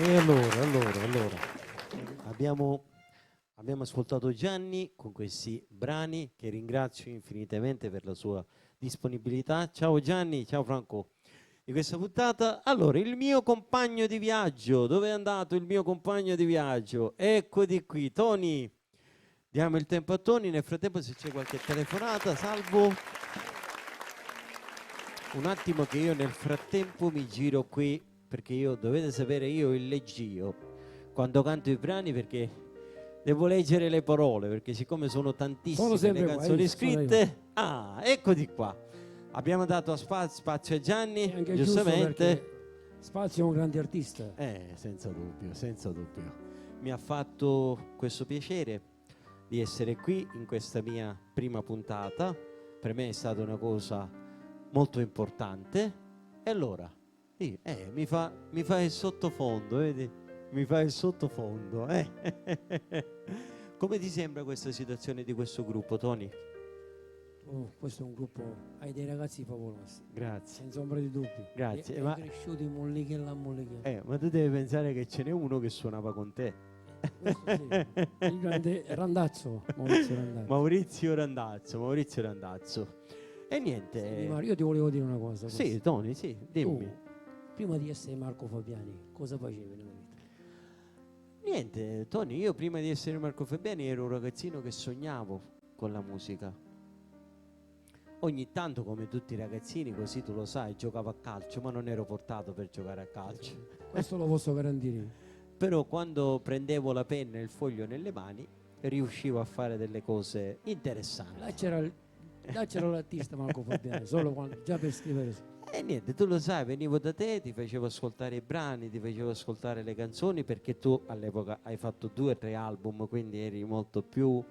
E allora, abbiamo ascoltato Gianni con questi brani che ringrazio infinitamente per la sua disponibilità. Ciao Gianni, ciao Franco. Di questa puntata, allora, il mio compagno di viaggio, dove è andato il mio compagno di viaggio? Eccoti qui, Tony. Diamo il tempo a Tony, nel frattempo se c'è qualche telefonata, salvo. Un attimo che io nel frattempo mi giro qui, perché io, dovete sapere, io il leggio quando canto i brani, perché devo leggere le parole, perché siccome sono tantissime le canzoni scritte. Ah, eccoti qua. Abbiamo dato spazio a Gianni, anche giustamente. Spazio è un grande artista. Senza dubbio, senza dubbio. Mi ha fatto questo piacere di essere qui in questa mia prima puntata. Per me è stata una cosa molto importante. E allora mi fa il sottofondo, vedi? Mi fa il sottofondo. Come ti sembra questa situazione di questo gruppo, Tony? Questo è un gruppo, hai dei ragazzi favolosi. Grazie. Senza ombra di dubbi. Grazie. È cresciuti Mollichella a Mollichella. Ma tu devi pensare che ce n'è uno che suonava con te. Sì. Il grande Randazzo, Maurizio Randazzo. E niente. Sì, io ti volevo dire una cosa. Sì, Tony, sì, dimmi. Tu, prima di essere Marco Fabiani, cosa facevi nella vita? Niente, Tony, io prima di essere Marco Fabiani ero un ragazzino che sognavo con la musica. Ogni tanto, come tutti i ragazzini, così tu lo sai, giocavo a calcio, ma non ero portato per giocare a calcio. Questo lo posso garantire. Però quando prendevo la penna e il foglio nelle mani, riuscivo a fare delle cose interessanti. Là c'era l'artista Marco Fabiani, solo quando, già per scrivere. E niente, tu lo sai, venivo da te, ti facevo ascoltare i brani, ti facevo ascoltare le canzoni, perché tu all'epoca hai fatto 2 o 3 album, quindi eri molto più.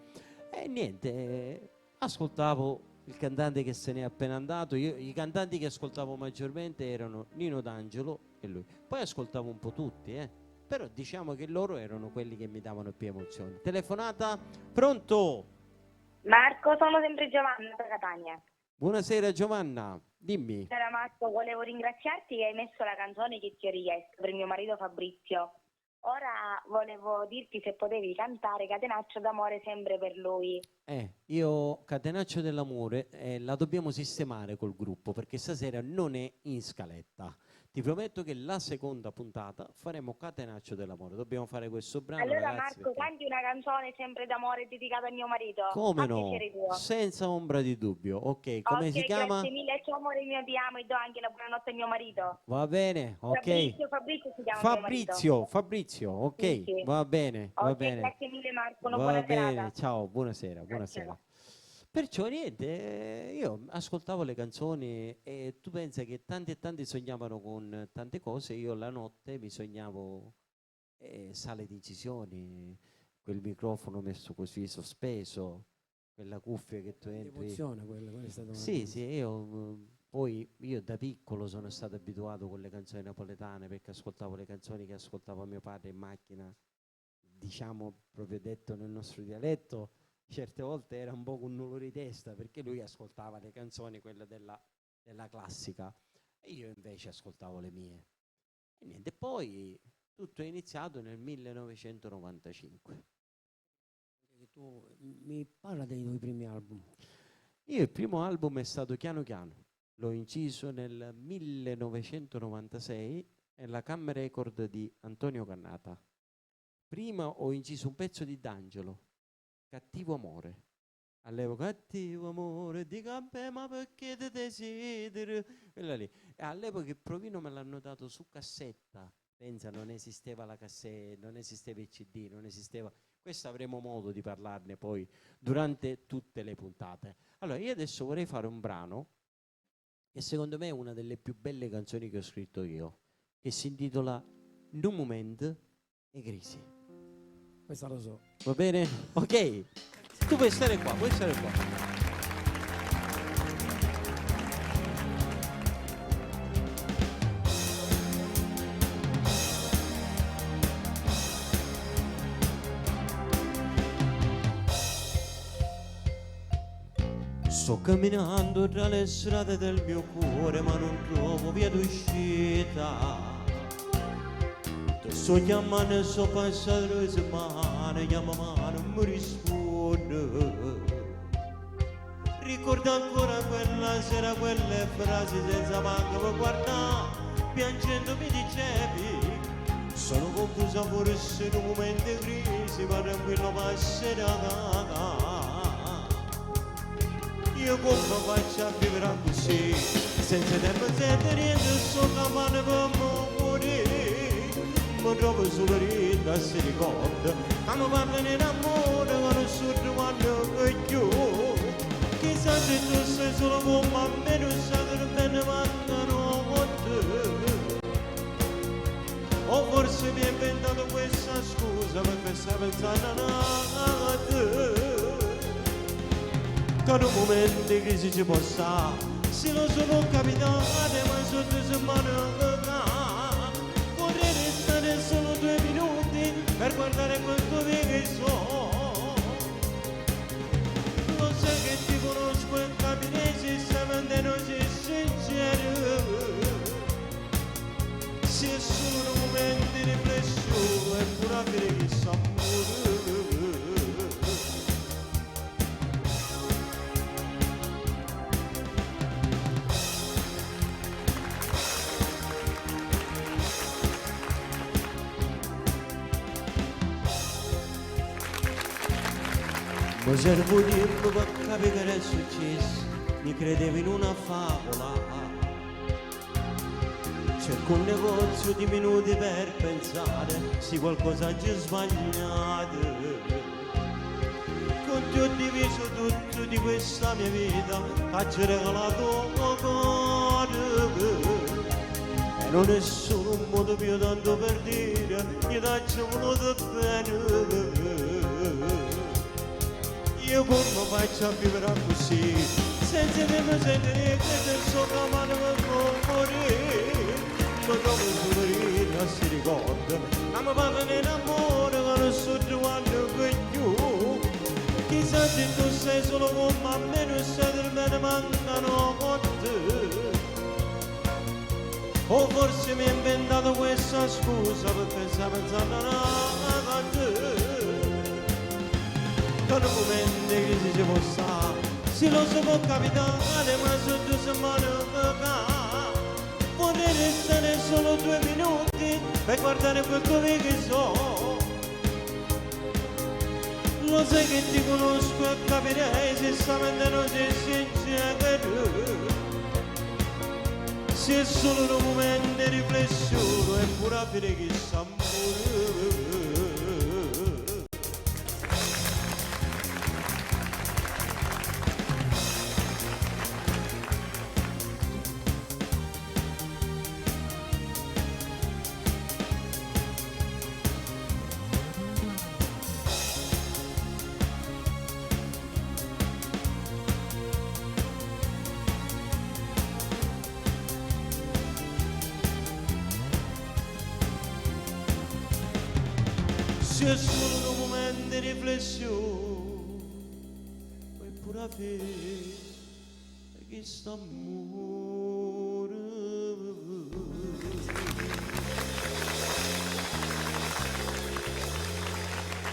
E niente, ascoltavo il cantante che se n'è appena andato. I cantanti che ascoltavo maggiormente erano Nino D'Angelo e lui. Poi ascoltavo un po' tutti, però diciamo che loro erano quelli che mi davano più emozioni. Telefonata, pronto? Marco, sono sempre Giovanna da Catania. Buonasera Giovanna, dimmi. Buonasera Marco, volevo ringraziarti che hai messo la canzone che ti ho richiesto per mio marito Fabrizio. Ora volevo dirti se potevi cantare Catenaccio d'amore sempre per lui. Io Catenaccio dell'amore la dobbiamo sistemare col gruppo, perché stasera non è in scaletta. Ti prometto che la seconda puntata faremo Catenaccio dell'amore. Dobbiamo fare questo brano. Allora ragazzi, Marco, canti una canzone sempre d'amore dedicata a mio marito. Come no? Senza ombra di dubbio. Ok, come si chiama? Grazie mille, ciao amore mio, ti amo e do anche la buonanotte a mio marito. Va bene, ok. Fabrizio si chiama Fabrizio, ok, sì. Va bene, va bene. Grazie mille Marco, una va buona bene. serata. Ciao, buonasera, buonasera. Perciò niente, io ascoltavo le canzoni e tu pensa che tanti e tanti sognavano con tante cose, io la notte mi sognavo sale di incisioni, quel microfono messo così sospeso, quella cuffia che tu entri. L'emozione quella è stata una Sì, poi io da piccolo sono stato abituato con le canzoni napoletane, perché ascoltavo le canzoni che ascoltava mio padre in macchina, diciamo proprio detto nel nostro dialetto. Certe volte era un po' un nulla di testa, perché lui ascoltava le canzoni, quelle della classica, e io invece ascoltavo le mie. E niente, poi tutto è iniziato nel 1995. Tu mi parla dei tuoi primi album. Io il primo album è stato Chiano Chiano, l'ho inciso nel 1996 nella Camera Record di Antonio Cannata. Prima ho inciso un pezzo di D'Angelo, Cattivo amore. All'epoca, cattivo amore, dico a me, ma perché ti desideri? Quella lì. E all'epoca il provino me l'hanno dato su cassetta. Pensa, non esisteva la cassetta, non esisteva il CD, non esisteva. Questo avremo modo di parlarne poi durante tutte le puntate. Allora, io adesso vorrei fare un brano che secondo me è una delle più belle canzoni che ho scritto io, che si intitola Un moment e crisi. Questa lo so. Va bene? Ok. Tu puoi stare qua, Sto camminando tra le strade del mio cuore, ma non trovo via d'uscita. Ti sto chiamando e sto passando 2 settimane, chiamo ma non mi risponde. Ricordo ancora quella sera, quelle frasi senza manco per guardare, piangendo mi dicevi, Sono confusa forse in un momento di crisi, ma tranquillo passerà. Io come faccio a vivere così, senza tempo, senza niente, sto campando per morire. Mi trovo solo rinda, si ricorda, ma mi parlano in amore, che non so quando che io. Chissà se tu sei solo con me, non sai che bene mancano con te. O forse mi hai inventato questa scusa perché stai pensando a te. Che in un momento di crisi ci può stare, se lo sono capitare, ma sotto settimana vorrei restare solo 2 minuti per guardare quanto che so. Lo sai che ti conosco e capirei se stai mentendo, sei sincero. Se è solo un momento di riflessione, è pure a dire che s'amore. Mi servo tempo per capire che è successo, mi credevo in una favola. Cerco un negozio di minuti per pensare se qualcosa c'è sbagliato. Con te ho diviso tutto di questa mia vita, ci ho regalato un cuore. E non è solo un modo più tanto per dire, io ti ho voluto bene. Io come faccio a vivere così, senza tempo sentire che te so chiamando per morire. Mi trovo solo rinda, si ricorda, ma mi parlano in amore, che non so quando che io. Chissà se tu sei solo con me, a me non sai del bene mancano con te. O forse mi hai inventato questa scusa perché stai pensando a te. Che in un momento di crisi ci può stare, se lo so può capitare, ma sotto settimana vorrei restare solo 2 minuti per guardare quel che so. Lo sai che ti conosco e capirei se stamente non sei sincero. Se è solo un momento di riflessione, è pure a dire che s'amore. Se è solo un momento di riflessione, puoi pure avere questo amore.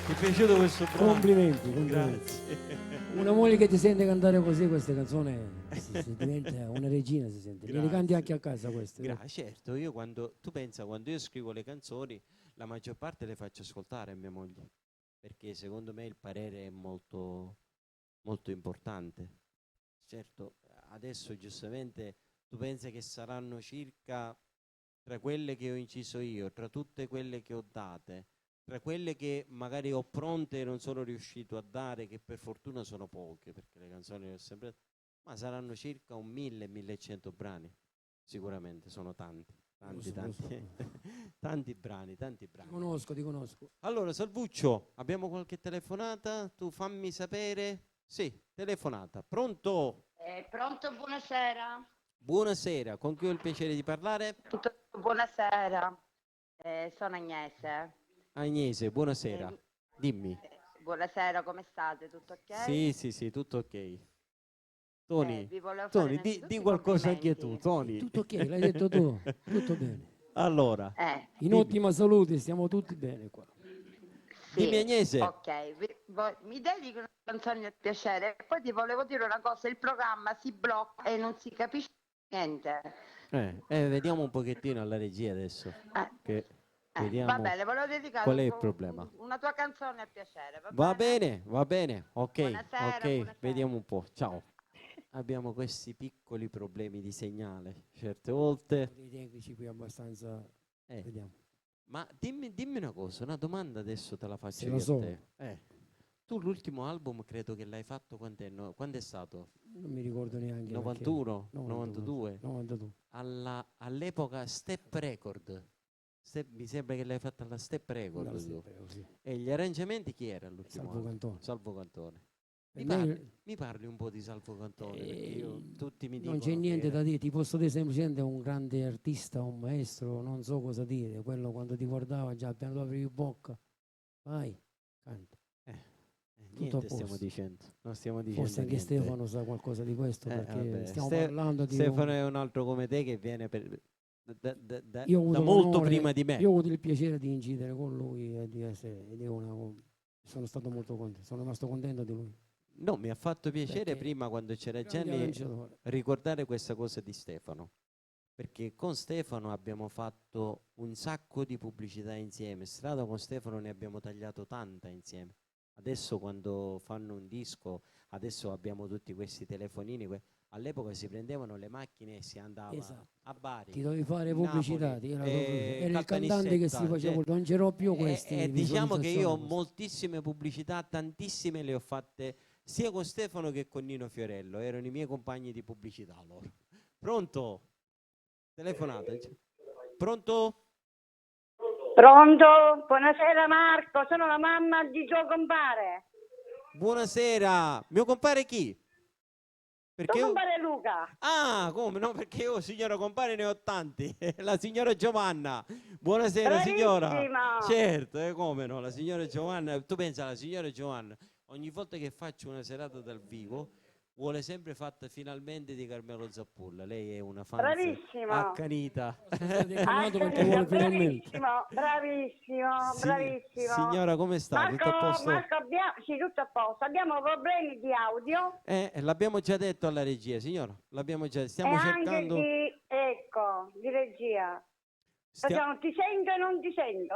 Ti è piaciuto questo brano? Complimenti. Grazie. Una moglie che ti sente cantare così queste canzoni si diventa una regina, si sente. Le canti anche a casa queste. Certo, io quando io scrivo le canzoni, la maggior parte le faccio ascoltare a mia moglie, perché secondo me il parere è molto, molto importante. Certo, adesso giustamente tu pensi che saranno circa, tra quelle che ho inciso io, tra tutte quelle che ho date, tra quelle che magari ho pronte e non sono riuscito a dare, che per fortuna sono poche, perché le canzoni le ho sempre, ma saranno circa 1000-1100 brani, sicuramente sono tanti. Tanti brani. Ti conosco. Allora, Salvuccio, abbiamo qualche telefonata? Tu fammi sapere. Sì, telefonata. Pronto? Pronto, buonasera. Buonasera, con chi ho il piacere di parlare? Buonasera, sono Agnese. Agnese, buonasera. Dimmi. Buonasera, come state? Tutto ok? Sì, tutto ok. Tony, Tony, di qualcosa anche tu, Tony. Tutto ok, l'hai detto tu, tutto bene. Allora, in ottima salute, stiamo tutti bene qua. Sì, dimmi Agnese. Ok, mi dedico una canzone a piacere. Poi ti volevo dire una cosa, il programma si blocca e non si capisce niente. Vediamo un pochettino alla regia adesso. Che Vediamo. Va bene, volevo dedicare Qual è il problema? una tua canzone a piacere. Va bene, va bene. Ok, Buonasera, ok, buonasera. vediamo un po'. Ciao. Abbiamo questi piccoli problemi di segnale, certe volte. Dei tecnici qui abbastanza. Vediamo. Ma dimmi una cosa, una domanda adesso te la faccio Se io lo a so. te. Tu l'ultimo album credo che l'hai fatto quando è stato? Non mi ricordo neanche. 91, perché- 92? 92. All'epoca Step Record. Mi sembra che l'hai fatta alla Step Record. Alla tu. Step Record, sì. E gli arrangiamenti chi era l'ultimo? Salvo Cantone. Salvo Cantone. Per Mi parli un po' di Salvo Cantone? Perché io, tutti mi dicono non c'è che niente era- da dire, ti posso dire semplicemente un grande artista, un maestro, non so cosa dire. Quello quando ti guardava già appena tu aprivi bocca, vai, canta. Tutto a Niente stiamo posto. dicendo. Non stiamo dicendo Forse anche niente. Stefano sa qualcosa di questo, perché Vabbè. stiamo parlando di Stefano è un altro come te che viene da Io ho avuto molto l'onore- prima di me. Io ho avuto il piacere di incidere con lui e sono stato molto contento, sono rimasto contento di lui. No, mi ha fatto piacere Perché prima quando c'era grande Gianni arrangiatore. ricordare questa cosa di Stefano. Perché con Stefano abbiamo fatto un sacco di pubblicità insieme. Strada con Stefano ne abbiamo tagliato tanta insieme. Adesso quando fanno un disco, adesso abbiamo tutti questi telefonini. All'epoca si prendevano le macchine e si andava Esatto. a Bari. Ti dovevi fare pubblicità, Napoli, era il cantante che si faceva, non c'erò più questi. diciamo che io ho visualizzazioni. moltissime pubblicità, tantissime le ho fatte sia con Stefano che con Nino Fiorello, erano i miei compagni di pubblicità loro. Pronto? Telefonata. Pronto? Pronto? Buonasera Marco, sono la mamma di tuo compare. Buonasera. Mio compare chi? Perché Tuo compare Luca. Ah, come no? Perché io signora compare ne ho tanti. La signora Giovanna. Buonasera signora. Bravissima. Certo, come no? La signora Giovanna. Tu pensa alla signora Giovanna, ogni volta che faccio una serata dal vivo vuole sempre fatta finalmente di Carmelo Zappulla. Lei è una fan Bravissima. accanita. Bravissimo, bravissimo, Sì, bravissimo. signora, come sta? Marco, Tutto a posto? Marco, sì, tutto a posto. Abbiamo problemi di audio L'abbiamo già detto alla regia, signora. L'abbiamo già. Stiamo e cercando. anche di regia. Non ti sento e non ti sento.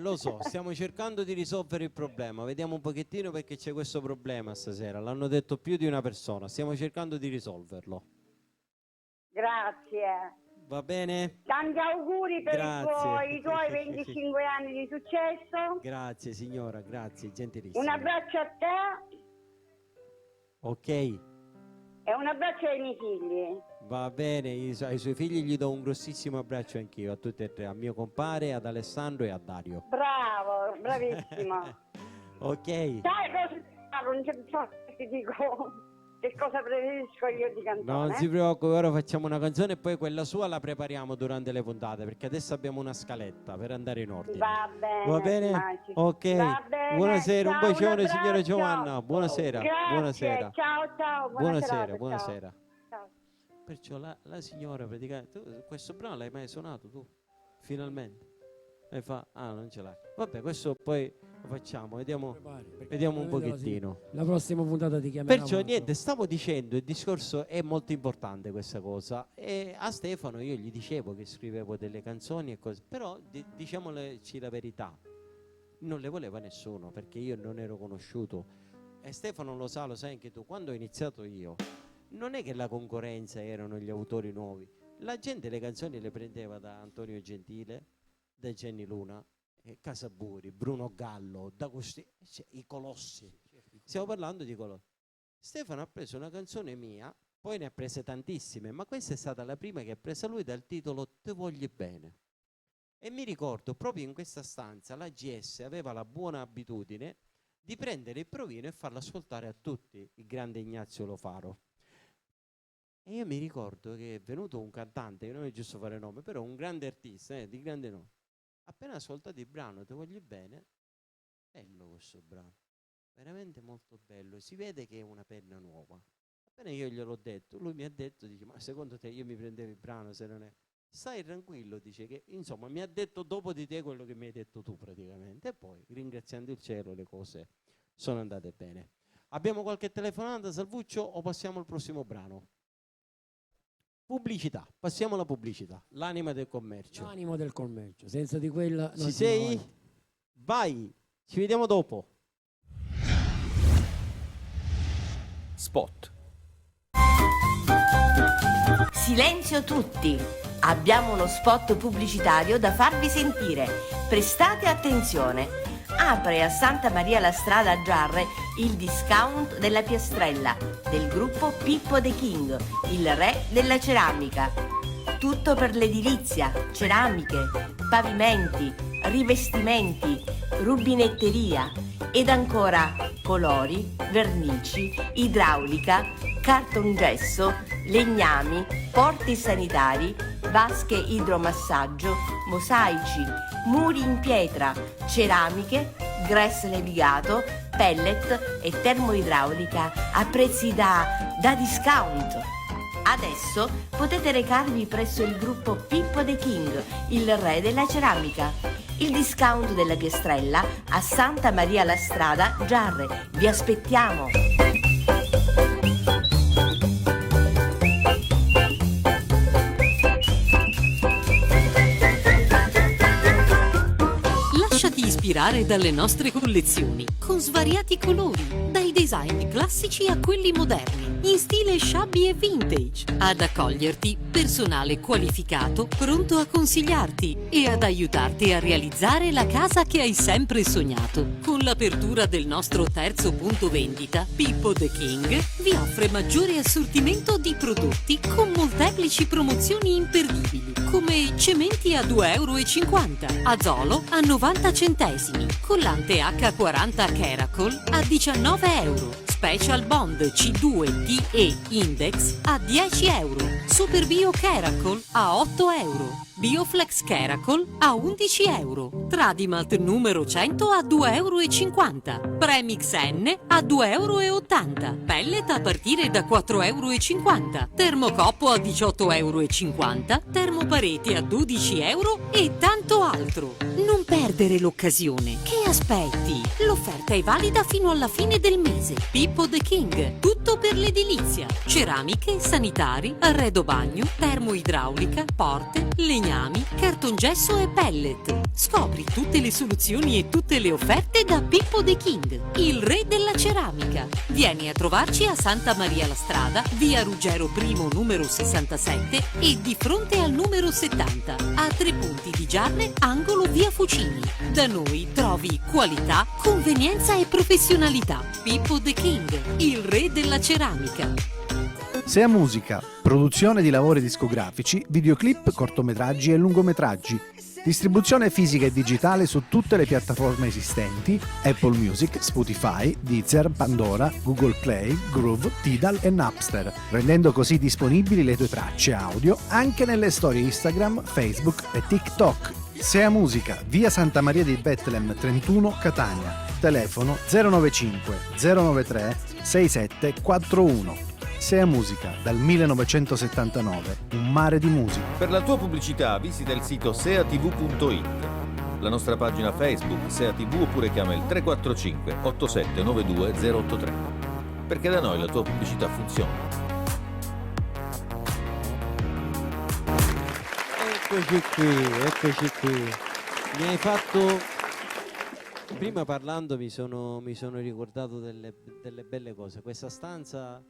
Lo so, stiamo cercando di risolvere il problema. Vediamo un pochettino perché c'è questo problema stasera. L'hanno detto più di una persona. Stiamo cercando di risolverlo. Grazie. Va bene? Tanti auguri per Grazie. i tuoi 25 anni di successo. Grazie signora, grazie, gentilissima. Un abbraccio a te Ok, e un abbraccio ai miei figli. va bene. Ai suoi figli gli do un grossissimo abbraccio anch'io, a tutti e tre, a mio compare, ad Alessandro e a Dario. Bravo, bravissimo. Ok. Sai cosa non c'è bisogno che ti dico che cosa preferisco io di cantare. Non si preoccupi, ora facciamo una canzone e poi quella sua la prepariamo durante le puntate, perché adesso abbiamo una scaletta per andare in ordine. Va bene. Va bene? immagino. Ok. Va bene, Buonasera, un ciao, bacione abbraccio. signora Giovanna. Buonasera. Grazie, Buonasera. ciao, buona Buonasera, serata, buonasera. ciao. Perciò la signora praticamente, questo brano l'hai mai suonato tu? Finalmente? E fa, non ce l'hai. Vabbè, questo poi lo facciamo, vediamo un pochettino. La prossima puntata ti chiamerò. Perciò niente, stavo dicendo, il discorso è molto importante questa cosa, e a Stefano io gli dicevo che scrivevo delle canzoni e cose, però diciamoci la verità, non le voleva nessuno perché io non ero conosciuto, e Stefano lo sai anche tu, quando ho iniziato io non è che la concorrenza erano gli autori nuovi, la gente le canzoni le prendeva da Antonio Gentile, da Jenny Luna, Casaburi, Bruno Gallo, i colossi. Stiamo parlando di colossi. Stefano ha preso una canzone mia, poi ne ha prese tantissime, ma questa è stata la prima che ha presa lui dal titolo Te voglio bene. E mi ricordo proprio in questa stanza la GS aveva la buona abitudine di prendere il provino e farlo ascoltare a tutti, il grande Ignazio Lofaro. E io mi ricordo che è venuto un cantante, che non è giusto fare nome, però un grande artista, di grande nome. Appena ascoltato il brano Te voglio bene, bello questo brano, veramente molto bello, si vede che è una penna nuova. Appena io gliel'ho detto, lui mi ha detto, dice, ma secondo te io mi prendevo il brano se non è... Stai tranquillo, dice, che insomma mi ha detto dopo di te quello che mi hai detto tu praticamente, e poi ringraziando il cielo le cose sono andate bene. Abbiamo qualche telefonata, Salvuccio, o passiamo al prossimo brano? Pubblicità, passiamo alla pubblicità, l'anima del commercio. L'anima del commercio, senza di quella... Ci sei? Vai, ci vediamo dopo. Spot. Silenzio tutti! Abbiamo uno spot pubblicitario da farvi sentire. Prestate attenzione. Apre a Santa Maria la Strada a Giarre il discount della piastrella del gruppo Pippo The King, il re della ceramica. Tutto per l'edilizia, ceramiche, pavimenti, rivestimenti, rubinetteria ed ancora colori, vernici, idraulica, cartongesso, legnami, porti sanitari, vasche idromassaggio, mosaici, muri in pietra, ceramiche, gress levigato, pellet e termoidraulica a prezzi da discount. Adesso potete recarvi presso il gruppo Pippo The King, il re della ceramica. Il discount della piastrella a Santa Maria la Strada, Giarre. Vi aspettiamo! Lasciati ispirare dalle nostre collezioni, con svariati colori, dai design classici a quelli moderni, in stile shabby e vintage. Ad accoglierti, personale qualificato, pronto a consigliarti e ad aiutarti a realizzare la casa che hai sempre sognato. Con l'apertura del nostro terzo punto vendita, Pippo The King vi offre maggiore assortimento di prodotti con molteplici promozioni imperdibili, come cementi a 2,50 €, Azolo a 90 centesimi, collante H40 Keracol a 19 €, Special Bond C2TE Index a 10 €, Super Bio Keracol a 8 €, Bioflex Keracol a 11 €, Tradimalt numero 100 a 2,50 €, Premix N a 2,80 €, Pellet a partire da 4,50 €, Termocoppo a 18,50 €, Termopareti a 12 € e tanto altro. Non perdere l'occasione. Che aspetti? L'offerta è valida fino alla fine del mese. Pippo The King, tutto per l'edilizia. Ceramiche, sanitari, arredo bagno, termoidraulica, porte, legnami, cartongesso e pellet. Scopri tutte le soluzioni e tutte le offerte da Pippo The King, il re della ceramica. Vieni a trovarci a Santa Maria la Strada, via Ruggero I numero 67 e di fronte al numero 70, a 3 punti di Giarre, angolo via Fucini. Da noi trovi qualità, convenienza e professionalità. Pippo The King, il re della ceramica. Sea Musica, produzione di lavori discografici, videoclip, cortometraggi e lungometraggi. Distribuzione fisica e digitale su tutte le piattaforme esistenti: Apple Music, Spotify, Deezer, Pandora, Google Play, Groove, Tidal e Napster, rendendo così disponibili le tue tracce audio anche nelle storie Instagram, Facebook e TikTok. Sea Musica, via Santa Maria di Bethlehem 31, Catania. Telefono 095 093 6741. Sea Musica, dal 1979, un mare di musica. Per la tua pubblicità visita il sito seatv.it, la nostra pagina Facebook Sea TV oppure chiama il 345 8792 083. Perché da noi la tua pubblicità funziona. Eccoci qui. Mi hai fatto... Prima parlando mi sono ricordato delle belle cose. Questa stanza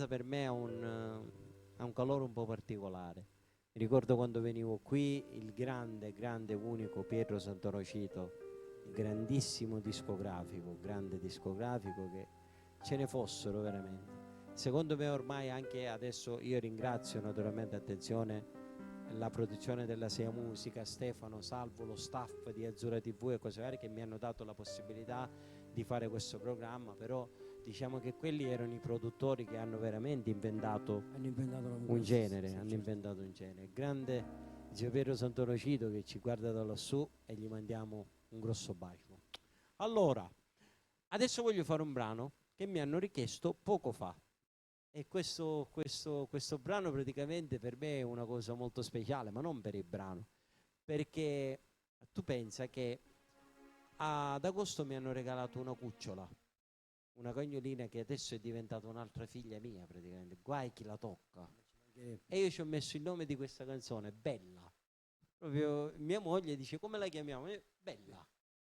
per me ha un calore un po' particolare. Mi ricordo quando venivo qui il grande unico Pietro Santorocito, il grandissimo discografico, grande discografico, che ce ne fossero veramente. Secondo me ormai anche adesso, io ringrazio naturalmente, attenzione, la produzione della Sea Musica, Stefano, Salvo, lo staff di Azzurra TV e cose varie che mi hanno dato la possibilità di fare questo programma, però diciamo che quelli erano i produttori che hanno veramente inventato un genere, Grande zio Pietro Santorocito che ci guarda da lassù e gli mandiamo un grosso bacio. Allora, adesso voglio fare un brano che mi hanno richiesto poco fa. E questo brano praticamente per me è una cosa molto speciale, ma non per il brano, perché tu pensa che ad agosto mi hanno regalato una cucciola, una cagnolina che adesso è diventata un'altra figlia mia praticamente, guai chi la tocca. E io ci ho messo il nome di questa canzone, Bella. Proprio mia moglie dice: come la chiamiamo? Bella.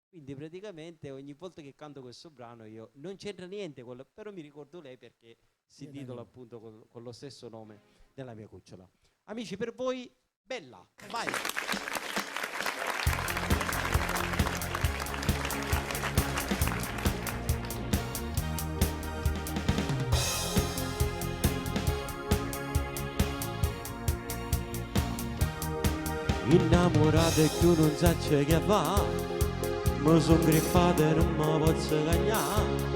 Quindi praticamente ogni volta che canto questo brano io non c'entra niente, però mi ricordo lei perché si intitola appunto con lo stesso nome della mia cucciola. Amici, per voi Bella, vai! Innamorata e che non sa che fa, mi son grippata e non mi posso cagnare.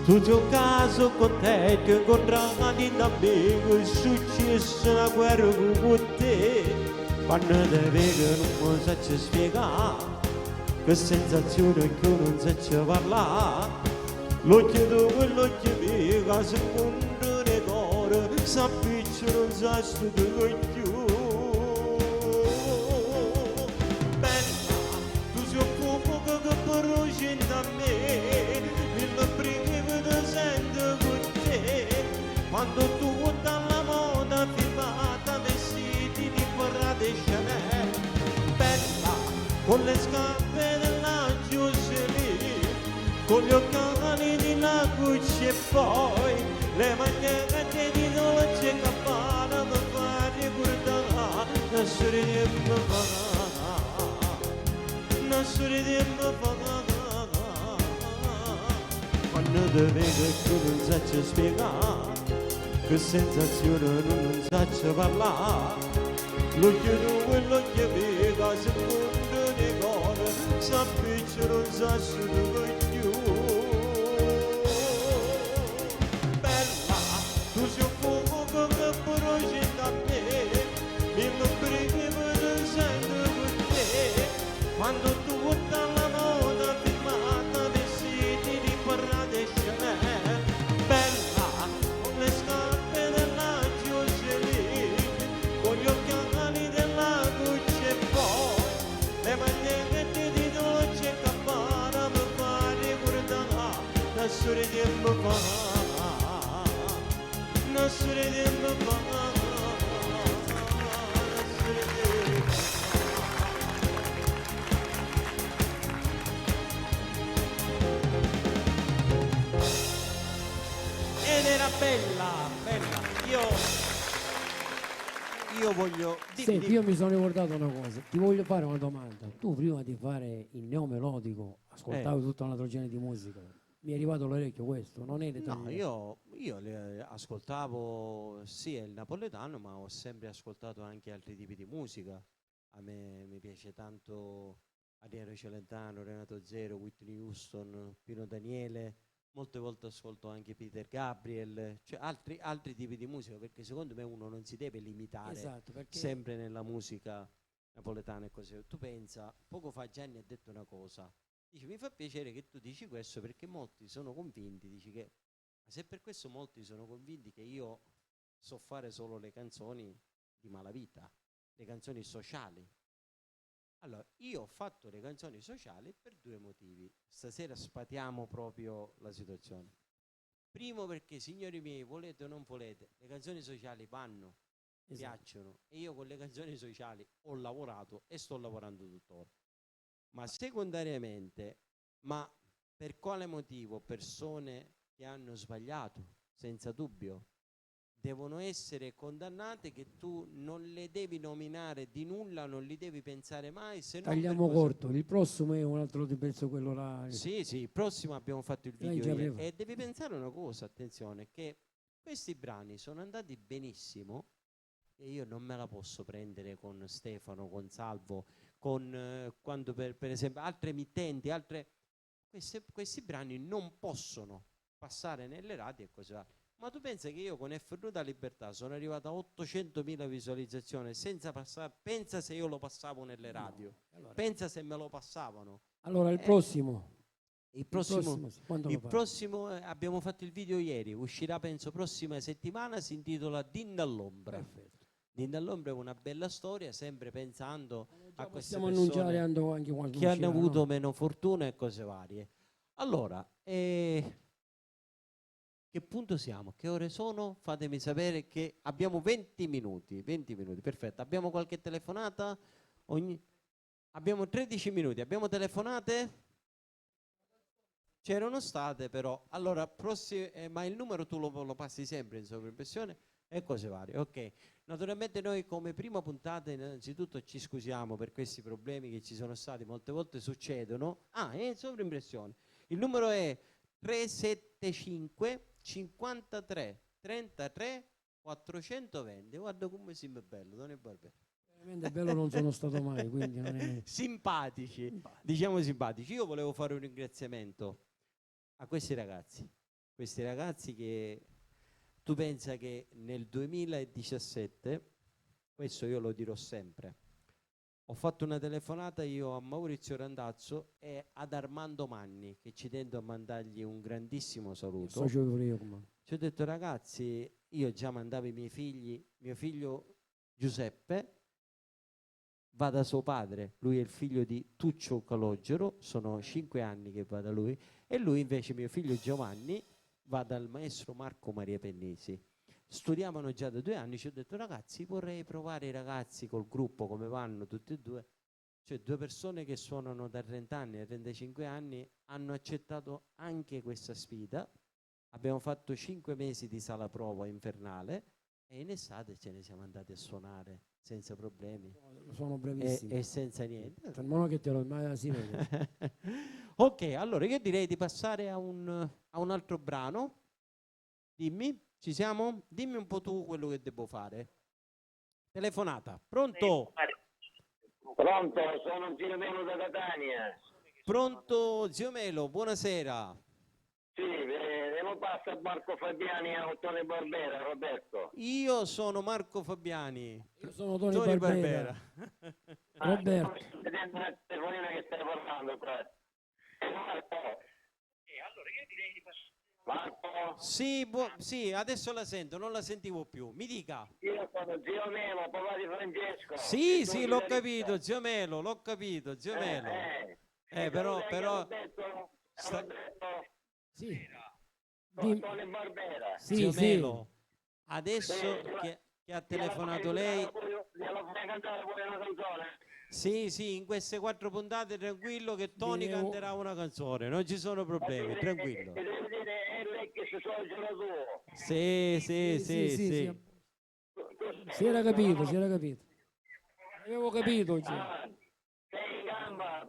Tutto un caso con te ti incontrati da me, che è successo una guerra con te. Quando te vedo non mi sa spiegare, che sensazione che non sa parlare. L'occhio tuo e l'occhio mio, che se mondo ne cuore, s'appiccia non sa studio con più. Da me, il primo ti sento con te, quando tu dalla moda firmata vestiti di Prada e Chanel, bella con le scarpe della Giuseppe, con gli occhiali di la Gucci e poi le magliette di Dolce & Gabbana mi fa ricordare la storia di mio papà, la storia di mio papà. Quando te vedo che non saggio spiegare, che sensazione non saggio parlare, l'occhio tuo e l'occhio mio, che se mondo ne cuore, s'appiccia non saggio dove più. Bella, tu sei un fuoco che brucia da me, il primo ti sento con te, quando tu dalla moda firmata vestiti di Prada e Chanel, bella con le scarpe della Giuseppe, con gli occhiali della Gucci e poi le magliette di Dolce & Gabbana mi fa ricordare la storia di mio papà, la storia di mio papà. Ed era bella, bella. Io voglio... Senti, io mi sono ricordato una cosa, ti voglio fare una domanda. Tu prima di fare il neomelodico ascoltavi tutto un altro genere di musica. Mi è arrivato all'orecchio questo, non eri No, io ascoltavo sì il napoletano, ma ho sempre ascoltato anche altri tipi di musica. A me mi piace tanto Adriano Celentano, Renato Zero, Whitney Houston, Pino Daniele. Molte volte ascolto anche Peter Gabriel, cioè altri tipi di musica, perché secondo me uno non si deve limitare sempre nella musica napoletana e così. Tu pensa, poco fa Gianni ha detto una cosa, dice: mi fa piacere che tu dici questo perché molti sono convinti, dici che se per questo molti sono convinti che io so fare solo le canzoni di malavita, le canzoni sociali. Allora, io ho fatto le canzoni sociali per due motivi. Stasera spatiamo proprio la situazione. Primo, perché, signori miei, volete o non volete, le canzoni sociali vanno, piacciono, e io con le canzoni sociali ho lavorato e sto lavorando tuttora. Ma secondariamente, ma per quale motivo persone che hanno sbagliato, senza dubbio, devono essere condannate, che tu non le devi nominare di nulla, non li devi pensare mai, se no tagliamo corto, il prossimo è un altro di pezzo, quello là. Sì, il prossimo abbiamo fatto il video ieri. E devi pensare una cosa, attenzione, che questi brani sono andati benissimo e io non me la posso prendere con Stefano, con Salvo, con quando per esempio altre emittenti, questi brani non possono passare nelle radio e così va. Ma tu pensa che io con F Ruta Libertà sono arrivato a 800.000 visualizzazioni senza passare? Pensa se io lo passavo nelle radio, no. Pensa se me lo passavano. Allora il prossimo abbiamo fatto il video ieri, uscirà penso prossima settimana, si intitola Din dall'ombra. Perfetto. Din dall'ombra è una bella storia, sempre pensando a queste persone anche che hanno avuto meno fortuna e cose varie. Allora, Che punto siamo? Che ore sono? Fatemi sapere che abbiamo 20 minuti, perfetto. Abbiamo qualche telefonata? Abbiamo 13 minuti, abbiamo telefonate? C'erano state però. Allora, ma il numero tu lo passi sempre in sovraimpressione e cose varie. Ok, naturalmente noi come prima puntata innanzitutto ci scusiamo per questi problemi che ci sono stati, molte volte succedono. È in sovraimpressione. Il numero è 375 53 33 420. Guarda come siamo bello, Tony Barbera. Veramente bello non sono stato mai, quindi non è... Simpatici, diciamo simpatici. Io volevo fare un ringraziamento a questi ragazzi che tu pensa che nel 2017, questo io lo dirò sempre, ho fatto una telefonata io a Maurizio Randazzo e ad Armando Manni, che ci tendo a mandargli un grandissimo saluto. Ci ho detto: ragazzi, io già mandavo i miei figli, mio figlio Giuseppe va da suo padre, lui è il figlio di Tuccio Calogero, sono 5 anni che va da lui, e lui invece, mio figlio Giovanni, va dal maestro Marco Maria Pennisi. Studiavano già da 2 anni. Ci ho detto: ragazzi, vorrei provare i ragazzi col gruppo come vanno tutti e due, cioè 2 persone che suonano da 30 anni a 35 anni hanno accettato anche questa sfida. Abbiamo fatto 5 mesi di sala prova infernale e in estate ce ne siamo andati a suonare senza problemi. Sono bravissimi e senza niente. Che te lo si vede. Ok, allora io direi di passare a un altro brano. Dimmi, ci siamo? Dimmi un po' tu quello che devo fare. Telefonata, pronto? Pronto, sono Zio Melo da Catania. Pronto, Zio Melo, buonasera. Sì, devo passare a Marco Fabiani a Tony Barbera, Roberto. Io sono Marco Fabiani. Io sono Tony Barbera. Roberto. Sto vedendo una telefonina che stai parlando qua. Allora io direi di passare. Marco? Sì, adesso la sento, non la sentivo più. Mi dica. Io sono Zio Melo, papà di Francesco. Sì, l'ho capito, Zio Melo, Zio Melo. Però... Sì. Tony Barbera. Zio Melo, adesso che ha telefonato lei... Glielo fai cantare pure una canzone? Sì, in queste 4 puntate tranquillo che Tony canterà una canzone, non ci sono problemi, tranquillo. Devo dire, è lei che si suocera tuo. Sì. Si era capito. Avevo capito. Sei in gamba.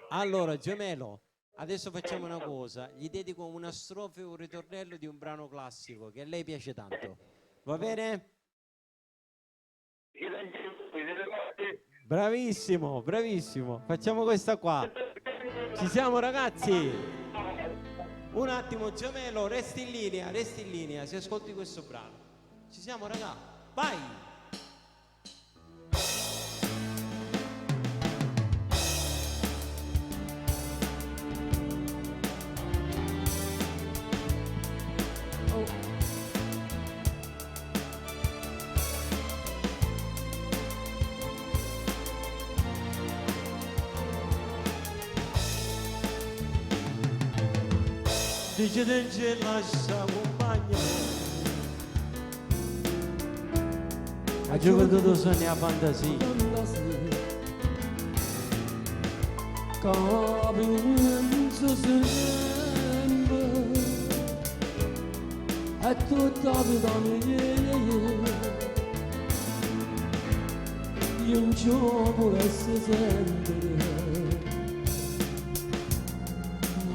Allora, Gemelo, adesso facciamo una cosa, gli dedico una strofa e un ritornello di un brano classico che a lei piace tanto. Va bene? Bravissimo. Facciamo questa qua. Ci siamo, ragazzi? Un attimo, Gemelo, resti in linea, se ascolti questo brano. Ci siamo, raga? Vai! Dice del cielo lascia compagno, a gioventù sogna fantasia, capisco sempre, è tutta vita mia, io non ci volessi sentire,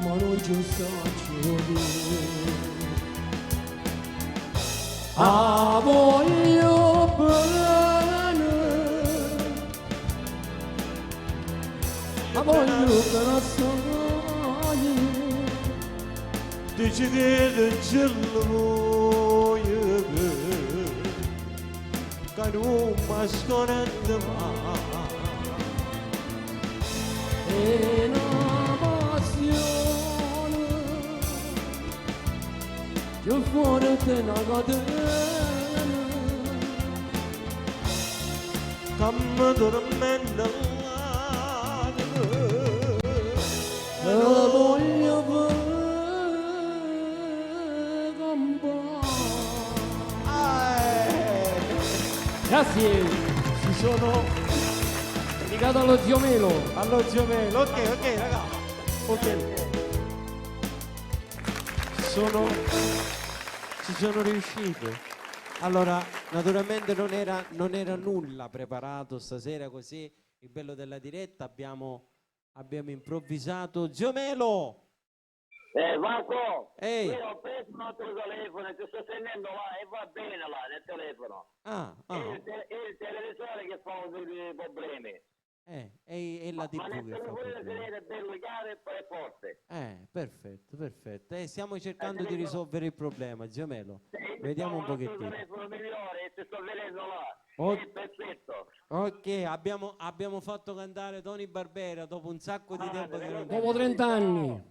ma non ci so. Voglio bene, voglio che la sogni, dici che non ce lo voglio, che non mi scorrendo mai, e una passione che fuori te una catena, che mi tormenta l'anima, voglio bene. Grazie, si sono dedicato allo zio Melo. Allo zio Melo, ok raga. Ok. Ci sono riuscito. Allora, naturalmente non era nulla preparato stasera, così il bello della diretta abbiamo improvvisato. Zio Melo! Marco, Ehi. io ho preso un altro telefono e ti sto sentendo là e va bene là nel telefono. È il televisore che fa dei problemi. È la TV ma nel che fa telefono problemi. è bello chiaro e poi è forte. Perfetto. Stiamo cercando di risolvere il problema, zio Melo. Vediamo un pochettino. Il telefono migliore e ti sto vedendo là. Perfetto. Ok, abbiamo fatto cantare Tony Barbera dopo un sacco di tempo che non... Dopo 30 anni.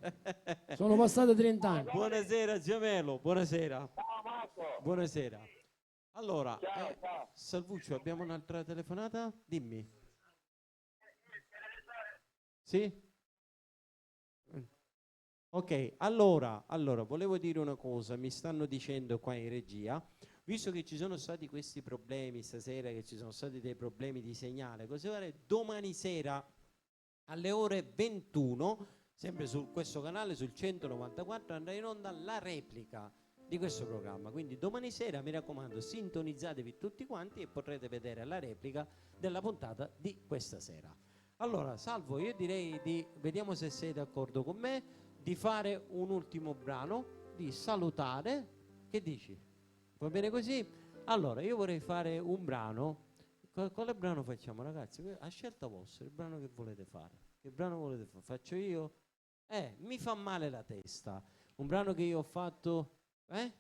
Sono passati 30 anni. Buonasera, zio Melo, buonasera. Ciao Marco. Buonasera. Allora, Ciao. Salvuccio, abbiamo un'altra telefonata? Dimmi. Sì? Ok, allora, volevo dire una cosa, mi stanno dicendo qua in regia, visto che ci sono stati questi problemi stasera, che ci sono stati dei problemi di segnale, cosa fare? Domani sera alle ore 21, sempre su questo canale, sul 194, andrà in onda la replica di questo programma, quindi domani sera mi raccomando sintonizzatevi tutti quanti e potrete vedere la replica della puntata di questa sera. Allora, Salvo, io direi vediamo se sei d'accordo con me, di fare un ultimo brano, di salutare. Che dici? Va bene così? Allora, io vorrei fare un brano. Quale brano facciamo, ragazzi? A scelta vostra, il brano che volete fare. Che brano volete fare? Faccio io? Mi fa male la testa. Un brano che io ho fatto... il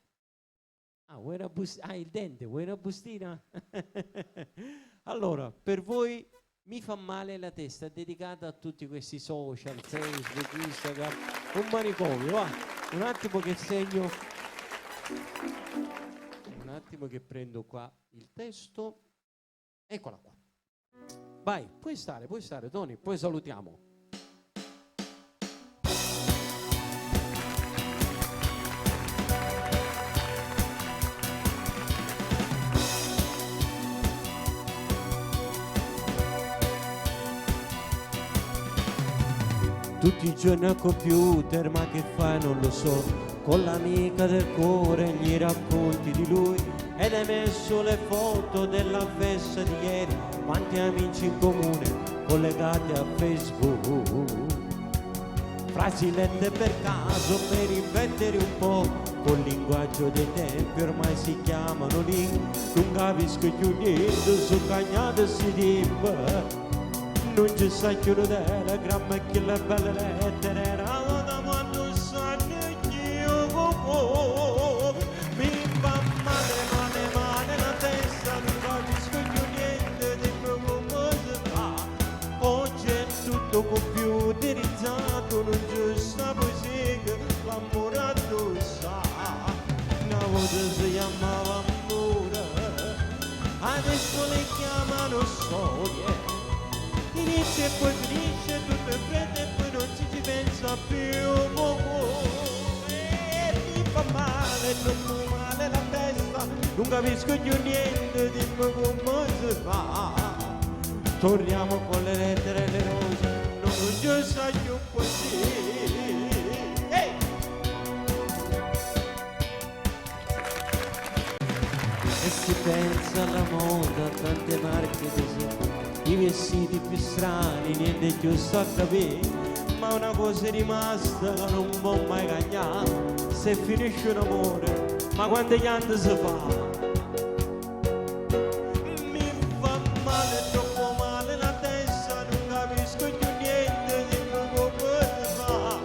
dente, vuoi una bustina? Allora, per voi... Mi fa male la testa, è dedicata a tutti questi social, Facebook, Instagram, un manicomio, va. Un attimo che segno, un attimo che prendo qua il testo, eccola qua. Vai, puoi stare Tony, poi salutiamo. Tutti i giorni al computer, ma che fai non lo so, con l'amica del cuore gli racconti di lui ed hai messo le foto della festa di ieri, quanti amici in comune collegati a Facebook. Frasi lette per caso per riflettere un po', col linguaggio dei tempi ormai si chiamano link, non capisco più niente su cagnate si dimba. Non ci sa più un telegramma e che le belle lettere erano da quando sanno io mi fa male la testa, non capisco più niente, dimmi come si fa. Oggi è tutto computerizzato, non ci sta così che l'amore addossa. Una volta si chiamava amore, adesso le chiamano storie. Inizia e poi finisce tutto in fretta e poi non ci pensa più. Mi fa male, troppo male la testa, non capisco più niente, dimmi come si fa. Torniamo con le lettere e le rose, non ci sa più così. E si pensa alla moda, a tante marche così, i vestiti più strani, niente più sto a capire, ma una cosa è rimasta che non può mai cagnare, se finisce un amore, ma quanti anni si fa? Mi fa male, troppo male la testa, non capisco più niente, dimmi come si fa.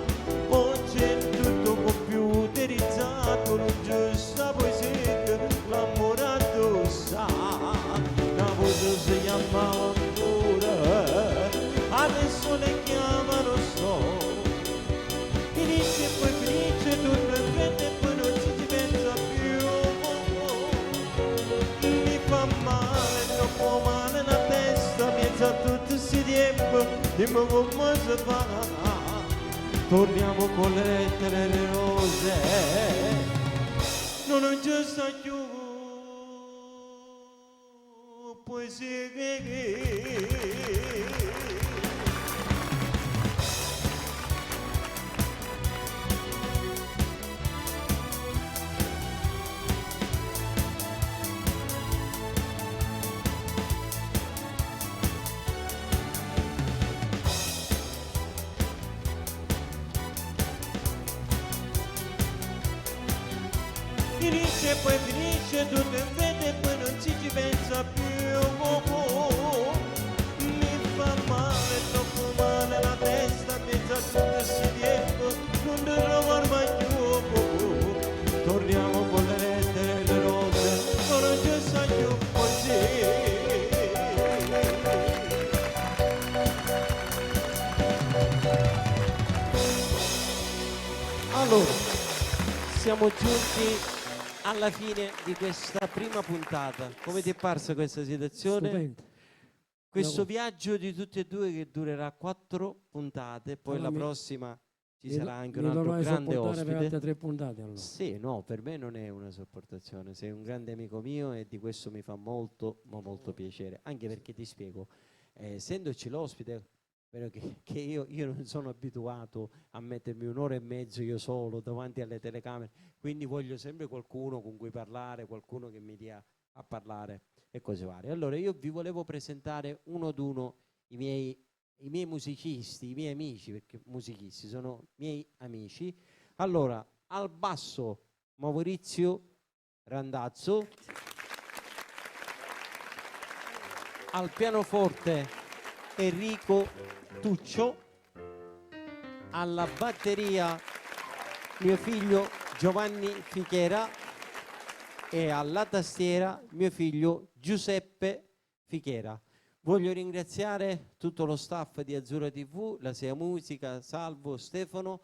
Oggi è tutto computerizzato, non ci sta poesia, l'amore addossa. Una cosa si chiamava adesso le chiamano storie. Inizia e poi finisce tutto in fretta e poi non ci pensa più. Mi fa male, troppo male la testa, pensa a tutto sti tempo, dimmi come si fa. Torniamo con le lettere e le rose, non ci sta più Finisce e poi finisce tutto in vede e poi non ci pensa più. Mi fa male, troppo male la testa, pensa a tutto questo tempo, non te lo guardo più. Torniamo con le lettere e le rose, non ci sa più così. Allora, siamo giunti alla fine di questa prima puntata. Come ti è parsa questa situazione? Stupendo. Questo viaggio di tutti e due che durerà 4 puntate, poi allora la prossima ci mi sarà anche un altro grande ospite. Per altre 3 puntate allora. Sì, no, per me non è una sopportazione, sei un grande amico mio e di questo mi fa molto, ma molto piacere, anche perché ti spiego, essendoci l'ospite, però che io non sono abituato a mettermi 1 ora e mezzo io solo davanti alle telecamere, quindi voglio sempre qualcuno con cui parlare, qualcuno che mi dia a parlare e cose varie. Allora io vi volevo presentare uno ad uno i miei musicisti, i miei amici, perché musicisti sono miei amici. Allora, al basso Maurizio Randazzo, al pianoforte Enrico Tuccio, alla batteria mio figlio Giovanni Fichera e alla tastiera mio figlio Giuseppe Fichera. Voglio ringraziare tutto lo staff di Azzurra TV, la Sea Musica, Salvo, Stefano,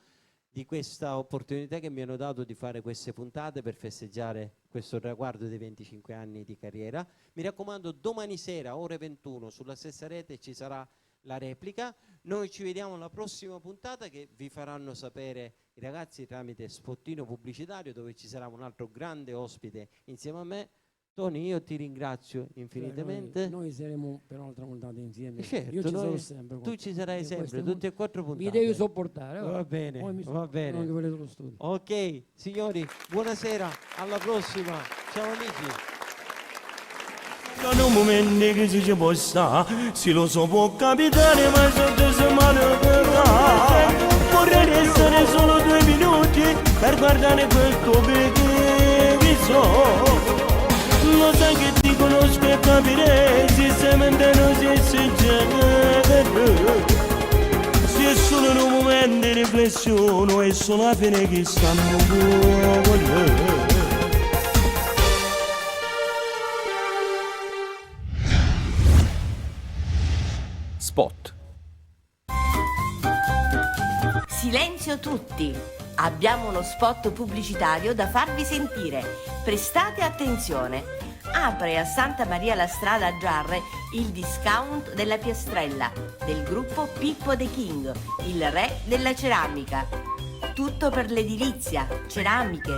di questa opportunità che mi hanno dato di fare queste puntate per festeggiare questo traguardo dei 25 anni di carriera. Mi raccomando, domani sera, ore 21, sulla stessa rete ci sarà la replica. Noi ci vediamo alla prossima puntata che vi faranno sapere i ragazzi tramite spottino pubblicitario, dove ci sarà un altro grande ospite insieme a me. Tony, io ti ringrazio infinitamente. Noi saremo per un'altra puntata insieme. Certo, io ci sarò sempre. Tu ci sarai sempre, tutte e 4 puntate. Mi devi sopportare. Va bene, va bene. Non volete lo studio. Ok, signori, buonasera, alla prossima. Ciao amici. Sono momenti che si ci può stare, si lo so può capitare, ma sotto se male vorrei essere solo 2 minuti per guardare quel tuo viso. Lo sai che ti conosco e capirei se sei mente non si genere. Se è solo un momento di riflessione è solo la fine che stanno con Spot. Silenzio tutti! Abbiamo uno spot pubblicitario da farvi sentire. Prestate attenzione! Apre a Santa Maria la Strada a Giarre il discount della Piastrella del gruppo Pippo The King, il re della ceramica. Tutto per l'edilizia, ceramiche,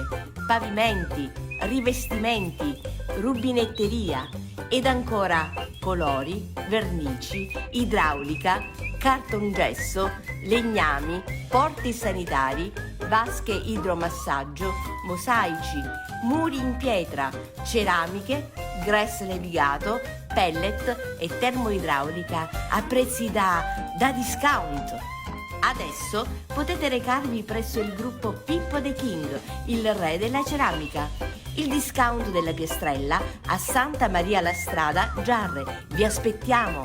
pavimenti, rivestimenti, rubinetteria ed ancora colori, vernici, idraulica, cartongesso, legnami, porti sanitari, vasche idromassaggio, mosaici, muri in pietra, ceramiche, gress levigato, pellet e termoidraulica a prezzi da discount. Adesso potete recarvi presso il gruppo Pippo The King, il re della ceramica. Il discount della Piastrella a Santa Maria la Strada, Giarre. Vi aspettiamo!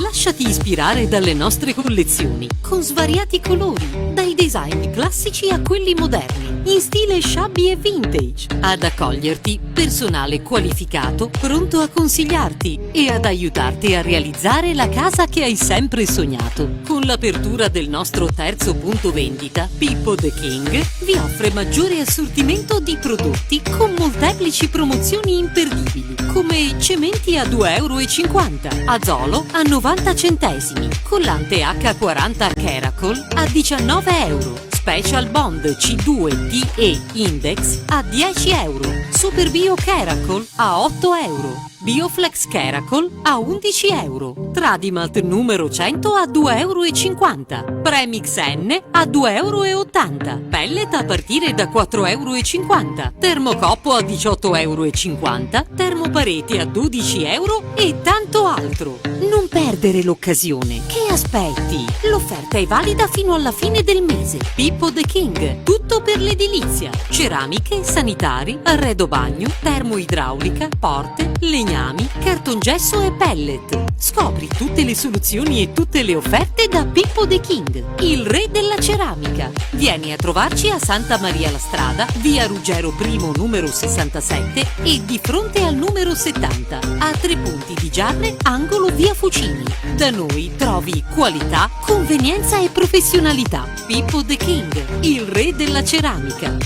Lasciati ispirare dalle nostre collezioni con svariati colori, dai dai design classici a quelli moderni, in stile shabby e vintage. Ad accoglierti, personale qualificato, pronto a consigliarti e ad aiutarti a realizzare la casa che hai sempre sognato. Con l'apertura del nostro terzo punto vendita, Pippo The King vi offre maggiore assortimento di prodotti con molteplici promozioni imperdibili, come cementi a 2,50 €, Azolo a 90 centesimi, collante H40 Caracol a 19 €, Special Bond C2TE Index a 10 €, Super Bio Caracol a 8 €, Bioflex Caracol a 11 €, Tradimalt numero 100 a 2,50 €, Premix N a 2,80 €, Pellet a partire da 4,50 €, Termocoppo a 18,50 €, Termopareti a 12 € e tanto altro. Non perdere l'occasione. Che aspetti? L'offerta è valida fino alla fine del mese. Pippo The King, tutto per l'edilizia. Ceramiche, sanitari, arredo bagno, termoidraulica, porte, legnami, cartongesso e pellet. Scopri tutte le soluzioni e tutte le offerte da Pippo The King, il re della ceramica. Vieni a trovarci a Santa Maria la Strada, via Ruggero I numero 67 e di fronte al numero 70, a 3 punti di Giarre, angolo via Fucini. Da noi trovi qualità, convenienza e professionalità. Pippo The King, il re della ceramica.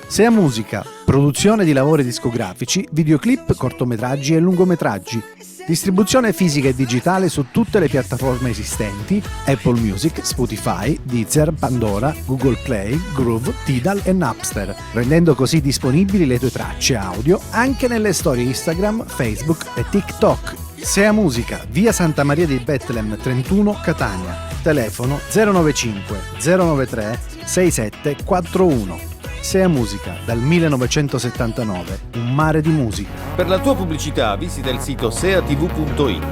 Sea Musica, produzione di lavori discografici, videoclip, cortometraggi e lungometraggi. Distribuzione fisica e digitale su tutte le piattaforme esistenti: Apple Music, Spotify, Deezer, Pandora, Google Play, Groove, Tidal e Napster, rendendo così disponibili le tue tracce audio anche nelle storie Instagram, Facebook e TikTok. Sea Musica, via Santa Maria di Betlem 31, Catania. Telefono 095 093 6741. Sea Musica, dal 1979, un mare di musica. Per la tua pubblicità visita il sito seatv.it,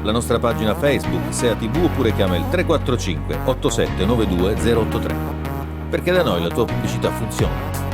la nostra pagina Facebook Sea TV oppure chiama il 345 8792 083. Perché da noi la tua pubblicità funziona.